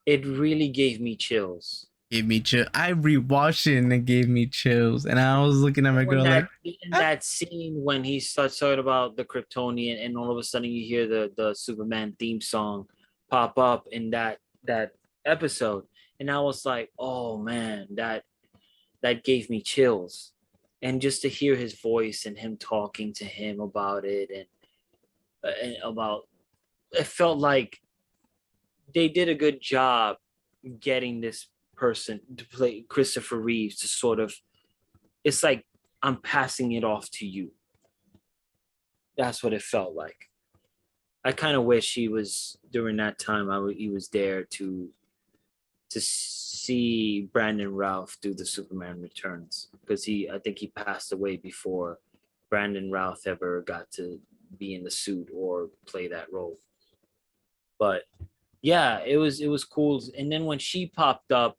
It really gave me chills. gave me chill. I rewatched it and it gave me chills. And I was looking at my When girl like, in ah. that scene when he starts talking about the Kryptonian, and all of a sudden you hear the Superman theme song pop up in that episode, and I was like, oh man, that gave me chills. And just to hear his voice and him talking to him about it, and about it felt like they did a good job getting this person to play Christopher Reeves to sort of, it's like I'm passing it off to you. That's what it felt like. I kind of wish he was during that time. He was there to see Brandon Routh do the Superman Returns, because I think he passed away before Brandon Routh ever got to be in the suit or play that role. But yeah, it was cool. And then when she popped up,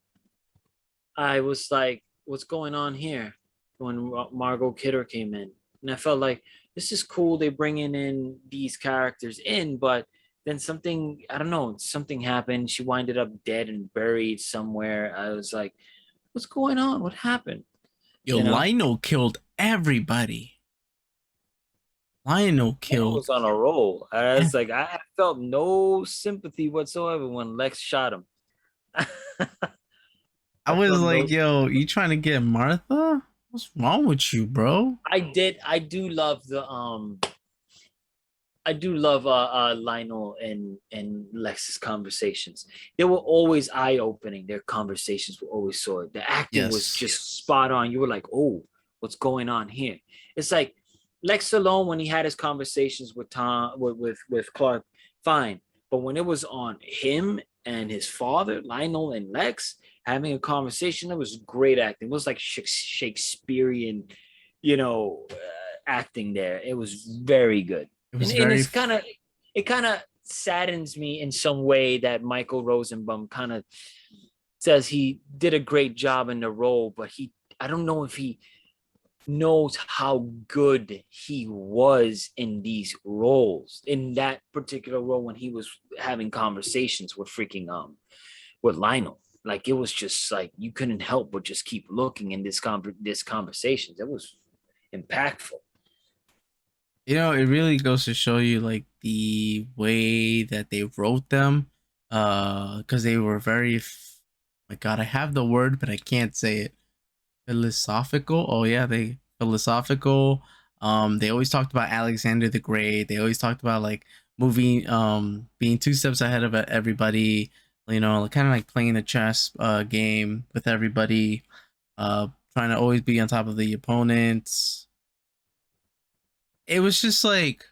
I was like, what's going on here? When Margot Kidder came in, and I felt like this is cool. They bringing in these characters in, but then something, I don't know, something happened. She winded up dead and buried somewhere. I was like, what's going on? What happened? Yo, You know, Lionel killed everybody. Lionel Lionel killed. was on a roll. I was ev- like, I felt no sympathy whatsoever when Lex shot him. I I was felt like, no. yo, you trying to get Martha? What's wrong with you, bro? I do love the I do love Lionel and Lex's conversations. They were always eye opening. Their conversations were always so. The acting was Yes. just spot on. You were like, oh, what's going on here? It's like Lex alone when he had his conversations with Tom with Clark, fine. But when it was on him and his father, Lionel and Lex having a conversation, that was great acting. It was like Shakespearean, acting there. It was very good. It was And very it kind of saddens me in some way that Michael Rosenbaum kind of says he did a great job in the role, but I don't know if he knows how good he was in these roles, in that particular role when he was having conversations with freaking with Lionel. Like it was just like you couldn't help but just keep looking in this conversation. It was impactful. it really goes to show you like the way that they wrote them. Because they were very my god, I have the word, but I can't say it. Philosophical. Oh yeah, they philosophical. They always talked about Alexander the Great. They always talked about like moving being two steps ahead of everybody, You know, kind of like playing the chess game with everybody, trying to always be on top of the opponents. It was just like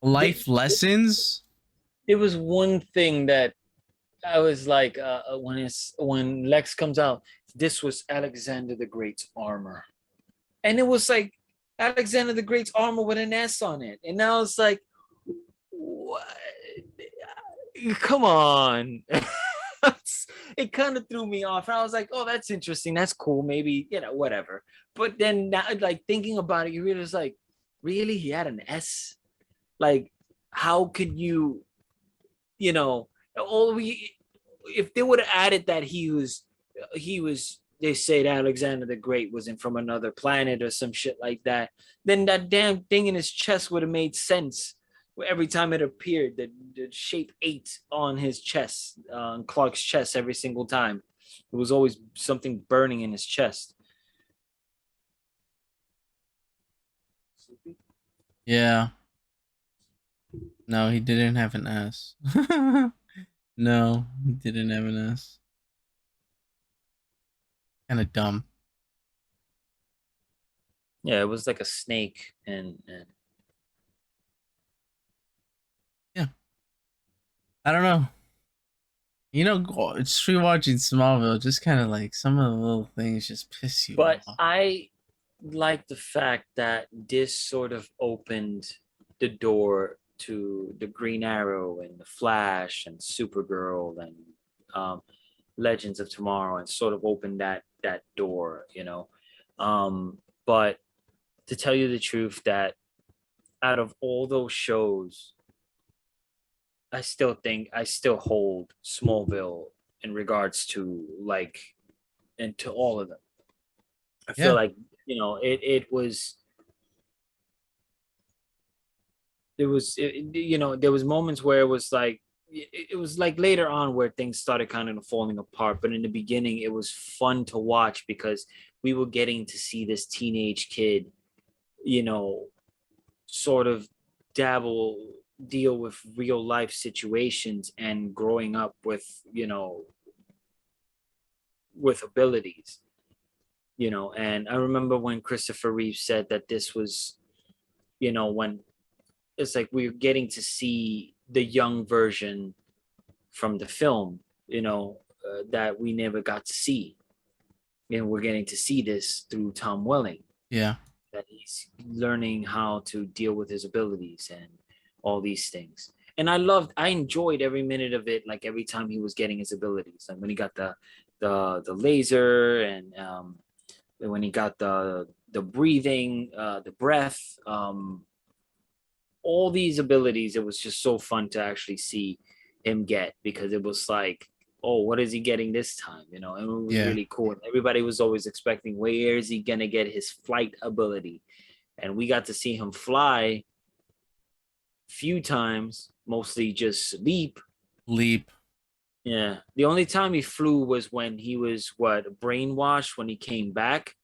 They, life lessons. there was one thing that I was like, when Lex comes out, this was Alexander the Great's armor, and it was like Alexander the Great's armor with an S on it, and now it's like, what? Come on. It kind of threw me off. And I was like, oh, that's interesting. That's cool. Maybe, whatever. But then now, like thinking about it, you realize like, really? He had an S? Like, how could you know, all we if they would have added that he was they said Alexander the Great wasn't from another planet or some shit like that, then that damn thing in his chest would have made sense. Every time it appeared, the shape 8 on his chest, on Clark's chest, every single time, it was always something burning in his chest. Yeah. No, he didn't have an S. No, he didn't have an S. Kind of dumb. Yeah, it was like a snake, and Yeah. I don't know. You know, it's rewatching Smallville. Just kind of like some of the little things just piss you but off. I like the fact that this sort of opened the door to the Green Arrow and the Flash and Supergirl and um, Legends of Tomorrow, and sort of opened that door, but to tell you the truth, that out of all those shows, I still hold Smallville in regards to like, and to all of them. I feel Yeah. like it was there was moments where it was like later on where things started kind of falling apart, but in the beginning it was fun to watch because we were getting to see this teenage kid, you know sort of dabble deal with real life situations and growing up with abilities, and I remember when Christopher Reeve said that this was, when it's like we're getting to see the young version from the film, that we never got to see. And we're getting to see this through Tom Welling, Yeah. that he's learning how to deal with his abilities and all these things. And I enjoyed every minute of it, like every time he was getting his abilities. Like when he got the laser, and when he got the breathing, the breath, all these abilities, it was just so fun to actually see him get, because it was like, oh, what is he getting this time? And it was Yeah. really cool. Everybody was always expecting, where is he gonna get his flight ability? And we got to see him fly few times, mostly just leap. Leap. Yeah, the only time he flew was when he was brainwashed when he came back,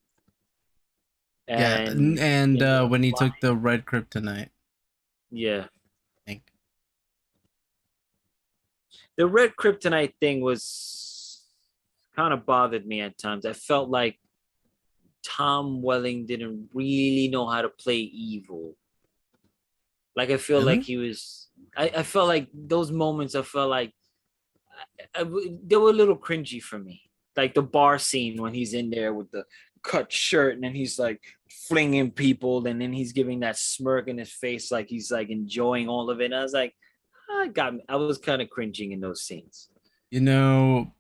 Yeah. and And ended up when he took flying. the red kryptonite, I Yeah, think. the red kryptonite thing was kind of bothered me at times. I felt like Tom Welling didn't really know how to play evil. Like I feel like Really? he was. I felt like those moments. I felt like they were a little cringy for me. Like the bar scene when he's in there with the cut shirt, and then he's like flinging people, and then he's giving that smirk in his face, like he's like enjoying all of it. And I was like, got me. I was kind of cringing in those scenes. You know,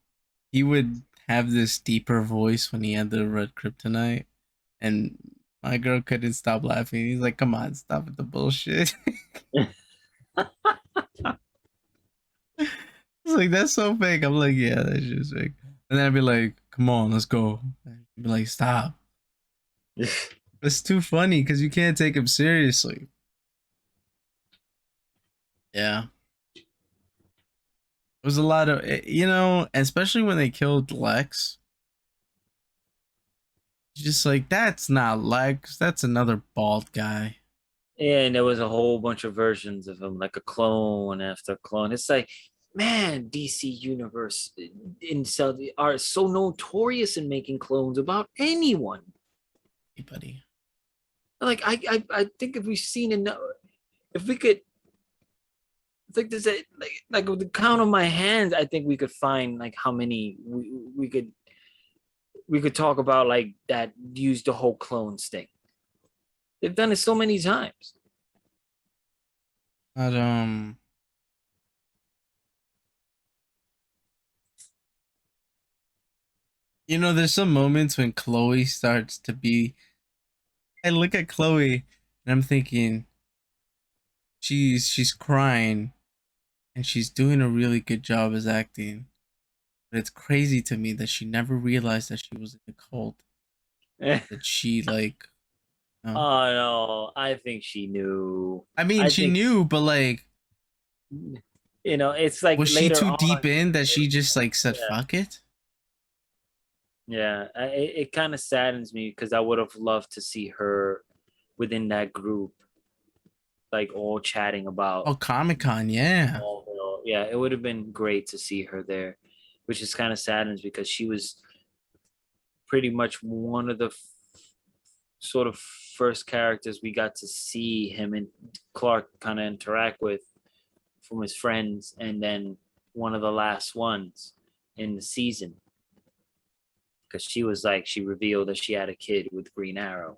he would have this deeper voice when he had the red kryptonite, and my girl couldn't stop laughing. He's like, "Come on, stop with the bullshit." It's like that's so fake. I'm like, yeah, that's just fake. And then I'd be like, "Come on, let's go." He'd be like, "Stop." It's too funny because you can't take him seriously. Yeah, it was a lot of especially when they killed Lex. Just like that's not Lex. That's another bald guy. And there was a whole bunch of versions of him, like a clone after clone. It's like, man, DC Universe in South are so notorious in making clones about anyone. Hey, buddy. Like I think if we've seen enough, if we could, I think there's a like with the count of my hands, I think we could find like how many we could talk about like that use the whole clones thing. They've done it so many times. But you know, there's some moments when Chloe starts to be. I look at Chloe and I'm thinking she's crying and she's doing a really good job as acting. But it's crazy to me that she never realized that she was in a cult. Oh That she like, no. no, I think she knew. I mean, I she think knew, but like, it's like was she later too on. deep in that she just like said Yeah, fuck it? yeah. It kind of saddens me because I would have loved to see her within that group, like all chatting about. Oh, Comic-Con, yeah. Yeah, it would have been great to see her there, which is kind of saddens because she was pretty much one of the sort of first characters we got to see him and Clark kind of interact with from his friends, and then one of the last ones in the season because she revealed that she had a kid with Green Arrow.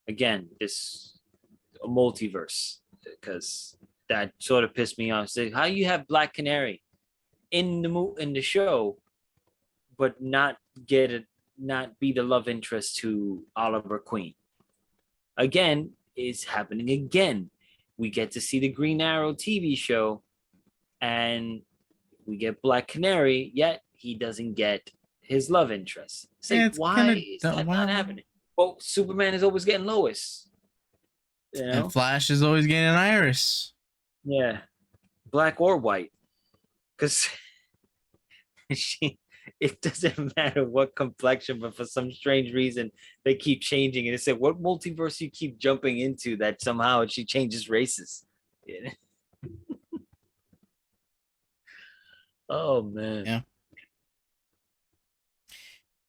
Again, this a multiverse because that sort of pissed me off. So how you have Black Canary in the show, but not get it, not be the love interest to Oliver Queen. Again, is happening again. We get to see the Green Arrow TV show, and we get Black Canary, yet he doesn't get his love interest. It's Yeah, like, it's kind why of is that not well. happening? Well, Superman is always getting Lois, you And know? Flash is always getting an Iris. Yeah, black or white, because she. It doesn't matter what complexion, but for some strange reason, they keep changing it. It said, "What multiverse you keep jumping into that somehow she changes races?" Yeah. Oh man. Yeah.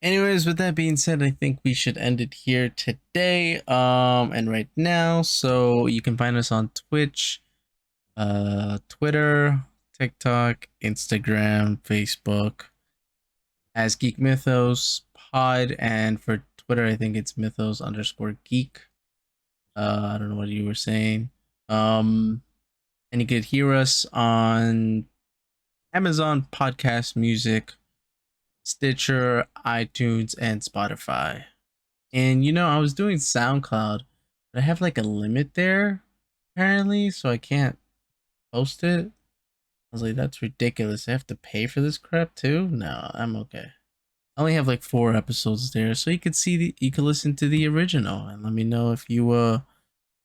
Anyways, with that being said, I think we should end it here today. And right now, so you can find us on Twitch, Twitter, TikTok, Instagram, Facebook as Geek Mythos Pod, and for Twitter, I think it's Mythos_Geek. I don't know what you were saying. And you could hear us on Amazon Podcast Music, Stitcher, iTunes, and Spotify. And you know, I was doing SoundCloud, but I have like a limit there apparently, so I can't post it. I was like, that's ridiculous. I have to pay for this crap too? No, I'm okay. I only have like 4 episodes there, so you could you could listen to the original and let me know if you would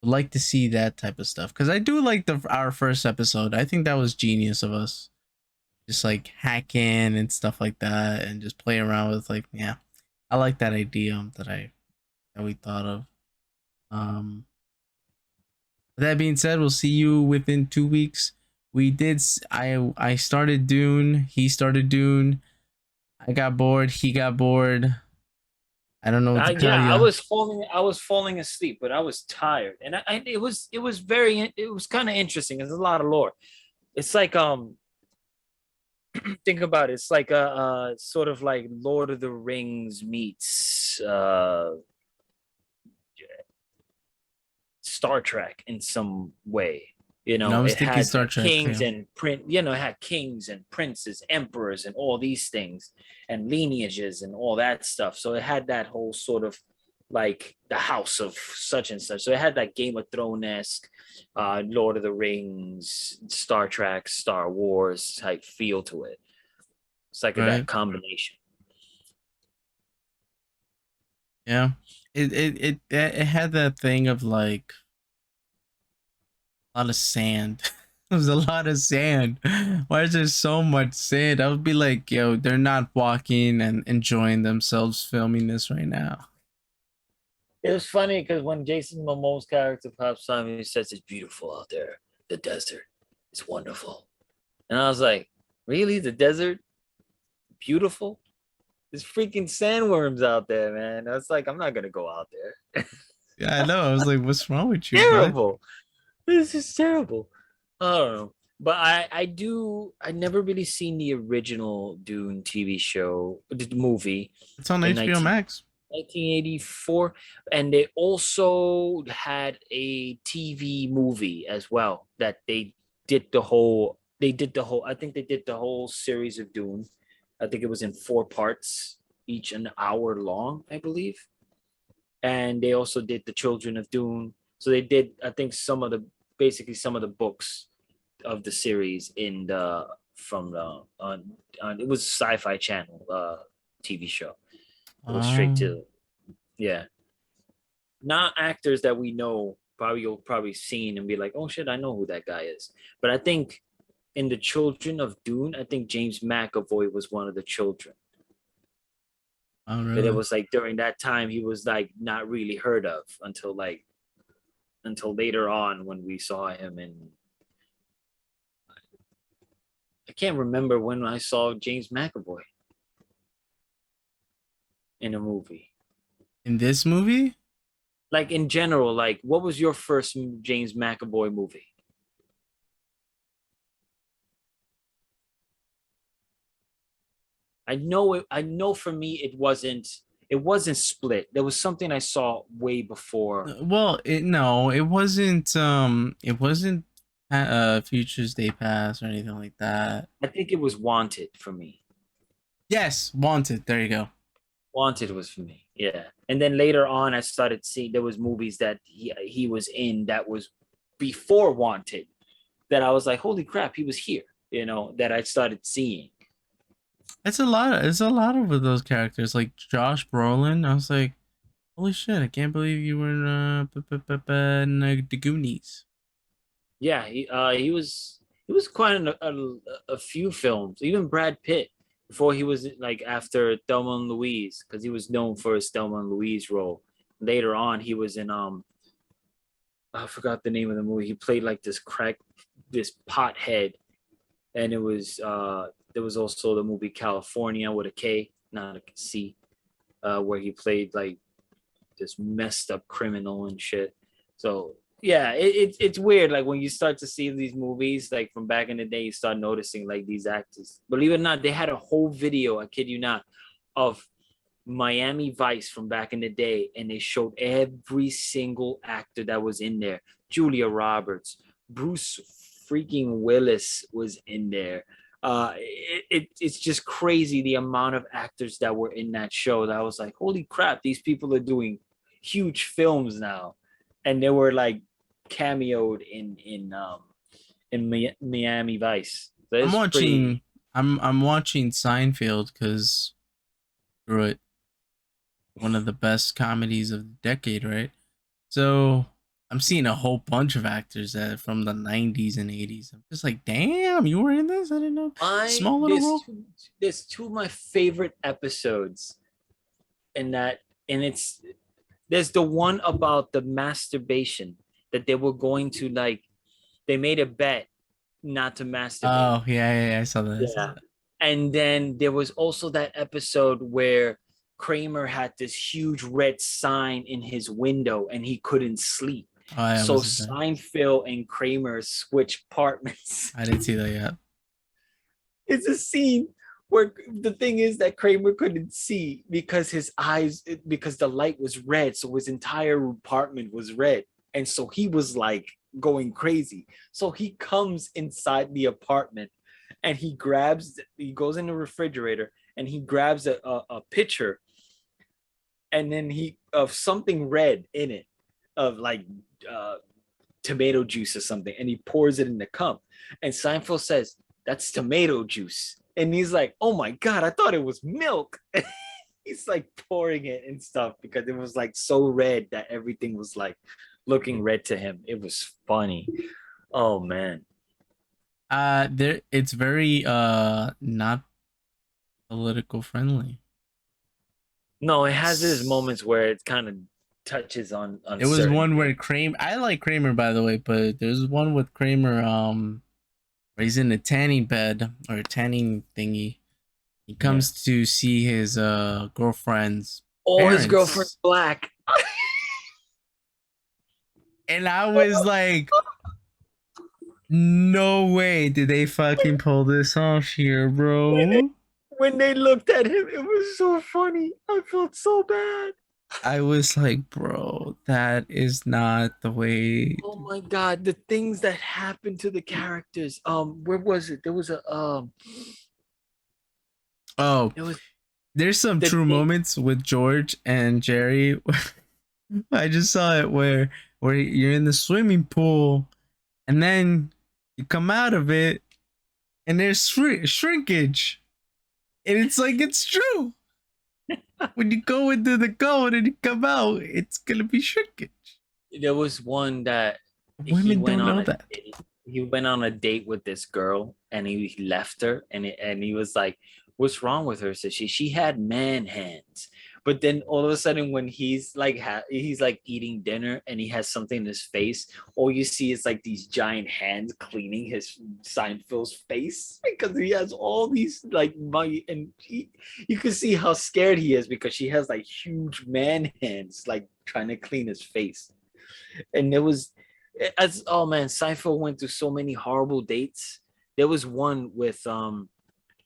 like to see that type of stuff. Because I do like our first episode. I think that was genius of us. Just like hacking and stuff like that and just play around with like, yeah. I like that idea that we thought of. Um, with that being said, we'll see you within 2 weeks. We did. I started Dune. He started Dune. I got bored. He got bored. I don't know what to tell Yeah, I you. was falling asleep, but I was tired, and it was very, it was kind of interesting. There's a lot of lore. It's like think about it. It's like a sort of like Lord of the Rings meets Star Trek in some way. You And I know, was it thinking had Star Trek kings too. and you know, it had kings and princes, emperors, and all these things, and lineages and all that stuff. So it had that whole sort of like the house of such and such. So it had that Game of Thrones esque, Lord of the Rings, Star Trek, Star Wars type feel to it. It's like that Right? combination. Yeah. It had that thing of like a lot of sand. There was a lot of sand. Why is there so much sand? I would be like, yo, they're not walking and enjoying themselves filming this right now. It was funny because when Jason Momoa's character pops on, he says it's beautiful out there, the desert. It's wonderful. And I was like, really? The desert? Beautiful? There's freaking sandworms out there, man. I was like, I'm not gonna go out there. Yeah, I know. I was like, what's wrong with you, bud? Terrible. This is terrible. I don't know. But I never really seen the original Dune TV show, the movie It's on in HBO Max. 1984. And they also had a TV movie as well that I think they did the whole series of Dune. I think it was in 4 parts, each an hour long, I believe. And they also did the Children of Dune. So they did, I think, basically some of the books of the series in the from the on it was Sci-Fi Channel TV show. It was straight Oh, to, yeah, not actors that we know. Probably you'll probably seen and be like, oh shit, I know who that guy is. But I think in the Children of Dune, I think James McAvoy was one of the children. oh, But it really? was like during that time he was like not really heard of until later on when we saw him in, I can't remember when I saw James McAvoy in a movie. In this movie? Like in general, like what was your first James McAvoy movie? I know for me it wasn't Split. There was something I saw way before. Well, it wasn't Futures Day Pass or anything like that. I think it was Wanted for me. Yes, Wanted. There you go. Wanted was for me. Yeah. And then later on I started seeing there was movies that he was in that was before Wanted that I was like, holy crap, he was here, that I started seeing. It's a lot. It's a lot of those characters, like Josh Brolin. I was like, holy shit! I can't believe you were in, the Goonies. Yeah, he was quite in a few films. Even Brad Pitt before he was like after Thelma and Louise, because he was known for his Thelma and Louise role. Later on, he was in I forgot the name of the movie. He played like this pothead, and it was there was also the movie California with a K, not a C, where he played like this messed up criminal and shit. So yeah, it's weird. Like when you start to see these movies, like from back in the day, you start noticing like these actors. Believe it or not, they had a whole video, I kid you not, of Miami Vice from back in the day, and they showed every single actor that was in there. Julia Roberts, Bruce freaking Willis was in there. It's just crazy the amount of actors that were in that show. That I was like, holy crap, these people are doing huge films now, and they were like cameoed in Miami Vice. So I'm it's watching. pretty. I'm watching Seinfeld because through it, one of the best comedies of the decade, right? So I'm seeing a whole bunch of actors that from the 90s and 80s. I'm just like, damn, you were in this? I didn't know. I Small little role. there's two of my favorite episodes in that, and there's the one about the masturbation that they were going to like. They made a bet not to masturbate. Oh yeah, I saw that. I saw Yeah. that. And then there was also that episode where Kramer had this huge red sign in his window and he couldn't sleep. Oh, I So was there. Seinfeld and Kramer switched apartments. I didn't see that yet. It's a scene where the thing is that Kramer couldn't see because because the light was red. So his entire apartment was red. And so he was like going crazy. So he comes inside the apartment and he goes in the refrigerator and he grabs a pitcher and then he of something red in it of like uh, tomato juice or something, and he pours it in the cup. And Seinfeld says, "That's tomato juice." And he's like, "Oh my god, I thought it was milk." He's like pouring it and stuff because it was like so red that everything was like looking red to him. It was funny. Oh man. There it's very not political friendly. No, it has its moments where it kind of touches on There was certain one things. where Kramer. I like Kramer, by the way, but there's one with Kramer. He's in a tanning bed or a tanning thingy. He Yeah. comes to see his girlfriend's Oh, his girlfriend's parents. black. And I was like, no way did they fucking pull this off here, bro. When they looked at him, it was so funny. I felt so bad. I was like, bro, that is not the way. Oh my god, the things that happened to the characters. Where was it? There was a Oh, there was there's some the true thing. moments with George and Jerry. I just saw it where you're in the swimming pool and then you come out of it and there's shrinkage. And it's like it's true. When you go into the cone and you come out, it's gonna be shrinkage. There was one that he Women went don't on know a that. date. He went on a date with this girl and he left her and he was like, "What's wrong with her?" Said she had man hands. But then all of a sudden, when he's like he's like eating dinner and he has something in his face, all you see is like these giant hands cleaning his Seinfeld's face because he has all these like money and you can see how scared he is because she has like huge man hands like trying to clean his face. And there was as oh man, Seinfeld went through so many horrible dates. There was one with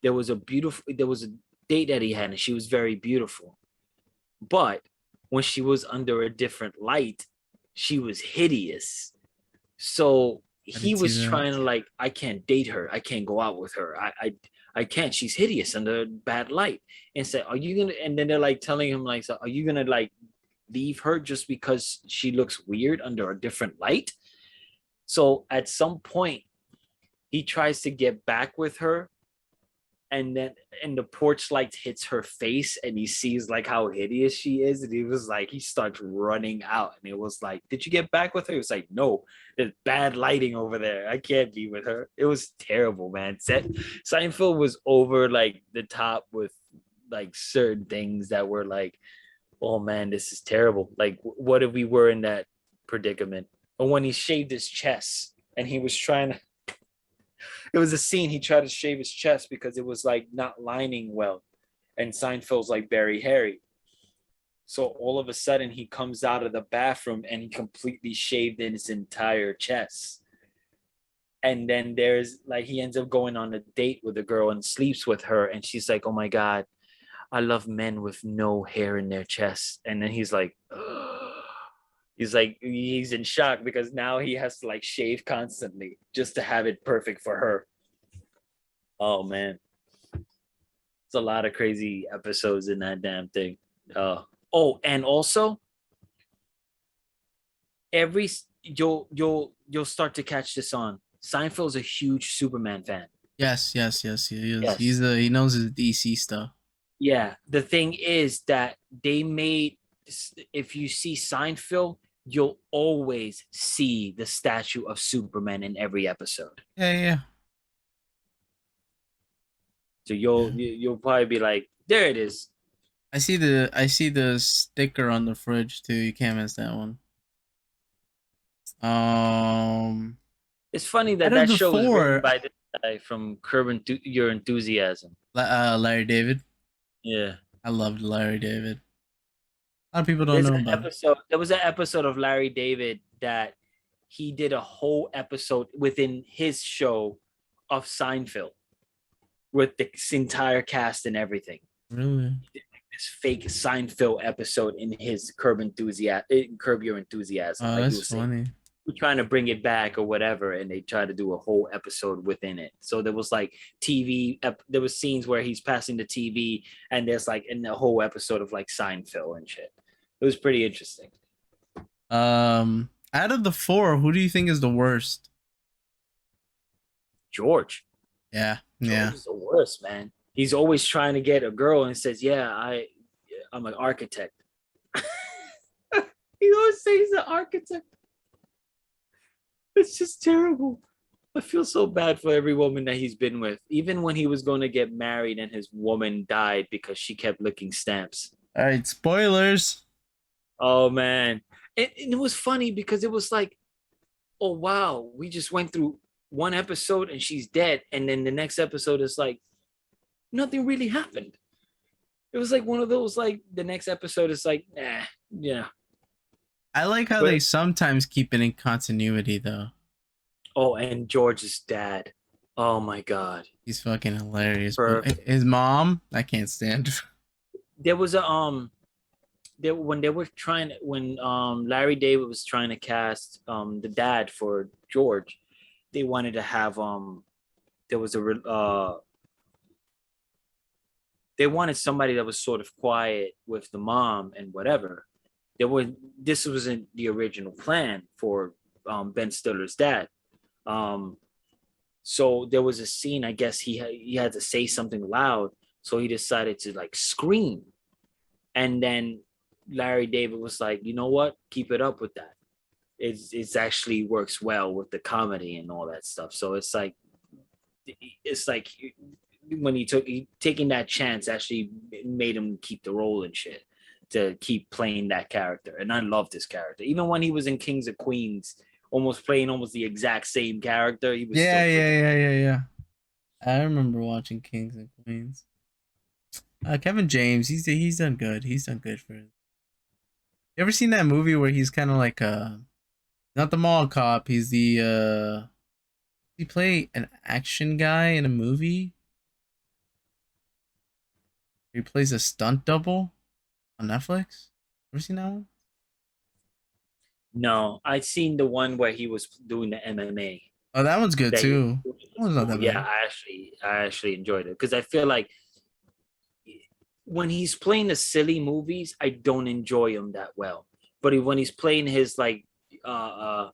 there was a date that he had and she was very beautiful. But when she was under a different light, she was hideous. So I he didn't see was that. trying to like, I can't date her. I can't go out with her. I can't. She's hideous under bad light. And said, are you gonna? And then they're like telling him like, so are you gonna like leave her just because she looks weird under a different light? So at some point, he tries to get back with her, and then and the porch light hits her face, and he sees like how hideous she is, and he was like, he starts running out, and it was like, did you get back with her? He was like, no, there's bad lighting over there. I can't be with her. It was terrible, man. Seinfeld was over like the top with like certain things that were like, oh man, this is terrible. Like, what if we were in that predicament? Or when he shaved his chest and he was trying to, it was a scene he tried to shave his chest because it was like not lining well. And Seinfeld's like very hairy. So all of a sudden he comes out of the bathroom and he completely shaved in his entire chest. And then there's like he ends up going on a date with a girl and sleeps with her. And she's like, oh my God, I love men with no hair in their chest. And then he's like, he's like, he's in shock because now he has to like shave constantly just to have it perfect for her. Oh man, it's a lot of crazy episodes in that damn thing. Oh, and also every you'll start to catch this on. Seinfeld's a huge Superman fan. Yes, he is. Yes. He knows his DC stuff. Yeah. The thing is that they made if you see Seinfeld, you'll always see the statue of Superman in every episode. Yeah. So Yeah. you'll probably be like, there it is. I see the sticker on the fridge too. You can't miss that one. Um, It's funny out that of that the show was written four, by this guy from Your Enthusiasm. Larry David. Yeah. I loved Larry David. A lot of people don't There's know an about it. episode. There was an episode of Larry David that he did a whole episode within his show of Seinfeld with this entire cast and everything. Really? This fake Seinfeld episode in his Curb Your Enthusiasm. Oh, Like he that's was saying, funny. we're trying to bring it back or whatever, and they try to do a whole episode within it. So there was like there was scenes where he's passing the TV, and there's like in the whole episode of like Seinfeld and shit. It was pretty interesting. Out of the four, who do you think is the worst? George. Yeah. George is the worst, man. He's always trying to get a girl and says, "Yeah, I'm an architect." He always says he's an architect. It's just terrible. I feel so bad for every woman that he's been with. Even when he was going to get married and his woman died because she kept licking stamps. All right, spoilers. Oh man. It was funny because it was like, oh wow, we just went through one episode and she's dead, and then the next episode is like nothing really happened. It was like one of those, like the next episode is like, nah, yeah. I like how But they sometimes keep it in continuity though. oh, and George's dad. Oh my god. He's fucking hilarious. But Perfect. his mom, I can't stand. There was a there when they were trying when Larry David was trying to cast the dad for George, they wanted to have there was a they wanted somebody that was sort of quiet with the mom and whatever. There was This wasn't the original plan for Ben Stiller's dad. Um, so there was a scene. I guess he had to say something loud, so he decided to like scream, and then Larry David was like, you know what, keep it up with that. It's actually works well with the comedy and all that stuff. So it's like when he taking that chance actually made him keep the role and shit to keep playing that character. And I love this character. Even when he was in Kings of Queens, almost playing almost the exact same character, he was still freaking. Yeah. I remember watching Kings and Queens. Kevin James, he's done good. He's done good for it. You ever seen that movie where he's kind of like not the mall cop, he's the he play an action guy in a movie? He plays a stunt double on Netflix. Ever seen that one? No, I'd seen the one where he was doing the MMA. Oh, that one's good That he, too. That one's not that yeah, bad. I actually enjoyed it because I feel like when he's playing the silly movies, I don't enjoy him that well. But when he's playing his uh,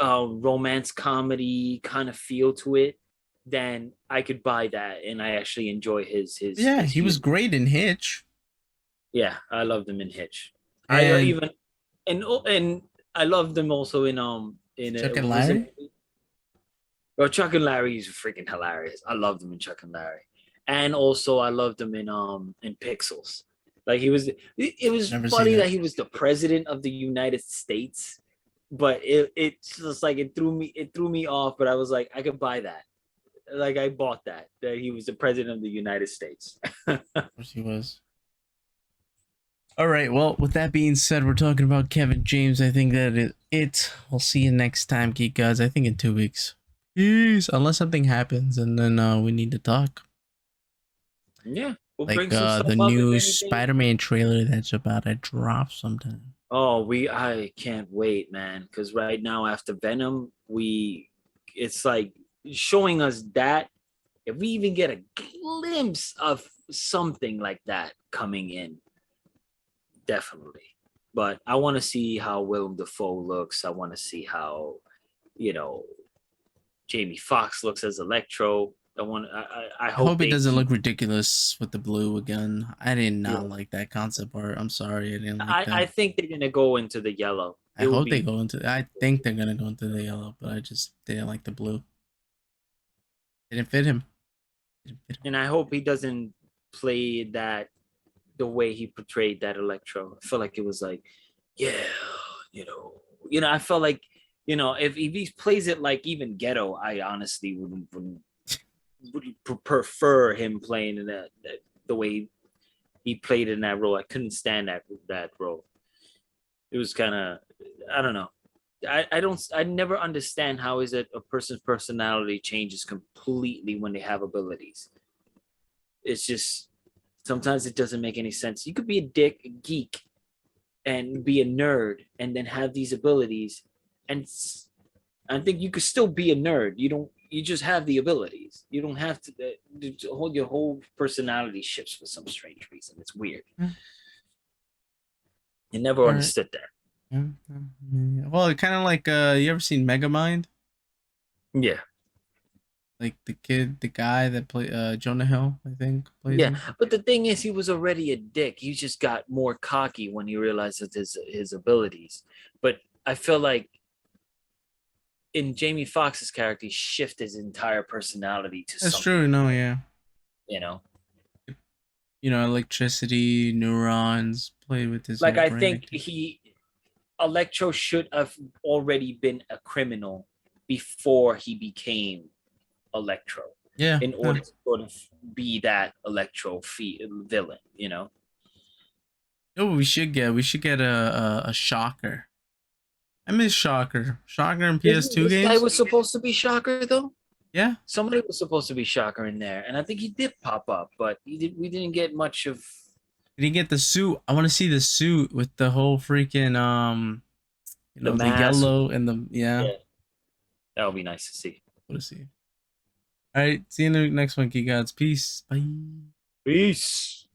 romance comedy kind of feel to it, then I could buy that, and I actually enjoy Yeah, his he was humor. great in Hitch. Yeah, I loved him in Hitch. I And even and I loved him also in Chuck and was it Larry. well, Chuck and Larry is freaking hilarious. I loved him in Chuck and Larry, and also I loved him in Pixels. Like it was Never seen funny it. that he was the president of the United States, but it's just like it threw me off. But I was like, I could buy that. Like I bought that he was the president of the United States. Of course he was. All right. Well, with that being said, we're talking about Kevin James. I think that is it. We'll see you next time, Geek Guys. I think in 2 weeks. Peace. Unless something happens and then we need to talk. Yeah, we'll Like bring some stuff the up if new anything. Spider-Man trailer that's about to drop sometime. Oh, I can't wait, man. Because right now after Venom, it's like showing us that if we even get a glimpse of something like that coming in, definitely. But I want to see how Willem Dafoe looks. I want to see how, you know, Jamie Foxx looks as Electro. I I hope hope it they doesn't keep. look ridiculous with the blue again. I did Yeah, not like that concept art. I'm sorry, I didn't like I that. think they're gonna go into the yellow. I It will hope they be, go into. I think they're gonna go into the yellow, but I just didn't like the blue. Didn't fit him. Didn't fit him. and I hope he doesn't play that the way he portrayed that Electro. I feel like it was like, yeah, I felt like, if he plays it like even Ghetto, I honestly would prefer him playing in that the way he played in that role. I couldn't stand that role. It was kind of, I don't know. I never understand how is it a person's personality changes completely when they have abilities. It's just sometimes it doesn't make any sense. You could be a geek, and be a nerd, and then have these abilities, and I think you could still be a nerd. You just have the abilities. You don't have to hold your whole personality shifts for some strange reason. It's weird. Yeah. I never All right. understood that. Yeah. Well, kind of like you ever seen Megamind? Yeah. Like the guy that play Jonah Hill, I think plays Yeah, him. but the thing is, he was already a dick. He just got more cocky when he realized his abilities. But I feel like in Jamie Foxx's character, he shifted his entire personality to That's something true. No, else. yeah. You know, Electricity, neurons, played with his like whole I brain think activity. Electro should have already been a criminal before he became Electro, Yeah. in order to sort of be that Electro villain, you know. Oh, we should get a Shocker. I miss Shocker. Shocker in PS2 This guy games. was supposed to be Shocker though. Yeah. Somebody was supposed to be Shocker in there, and I think he did pop up, but we didn't get much of Did he get the suit? I want to see the suit with the whole freaking the the mask. yellow and the yeah. Yeah, that would be nice to see. What to see? All right. See you in the next one, Key Gods. Peace. Bye. Peace.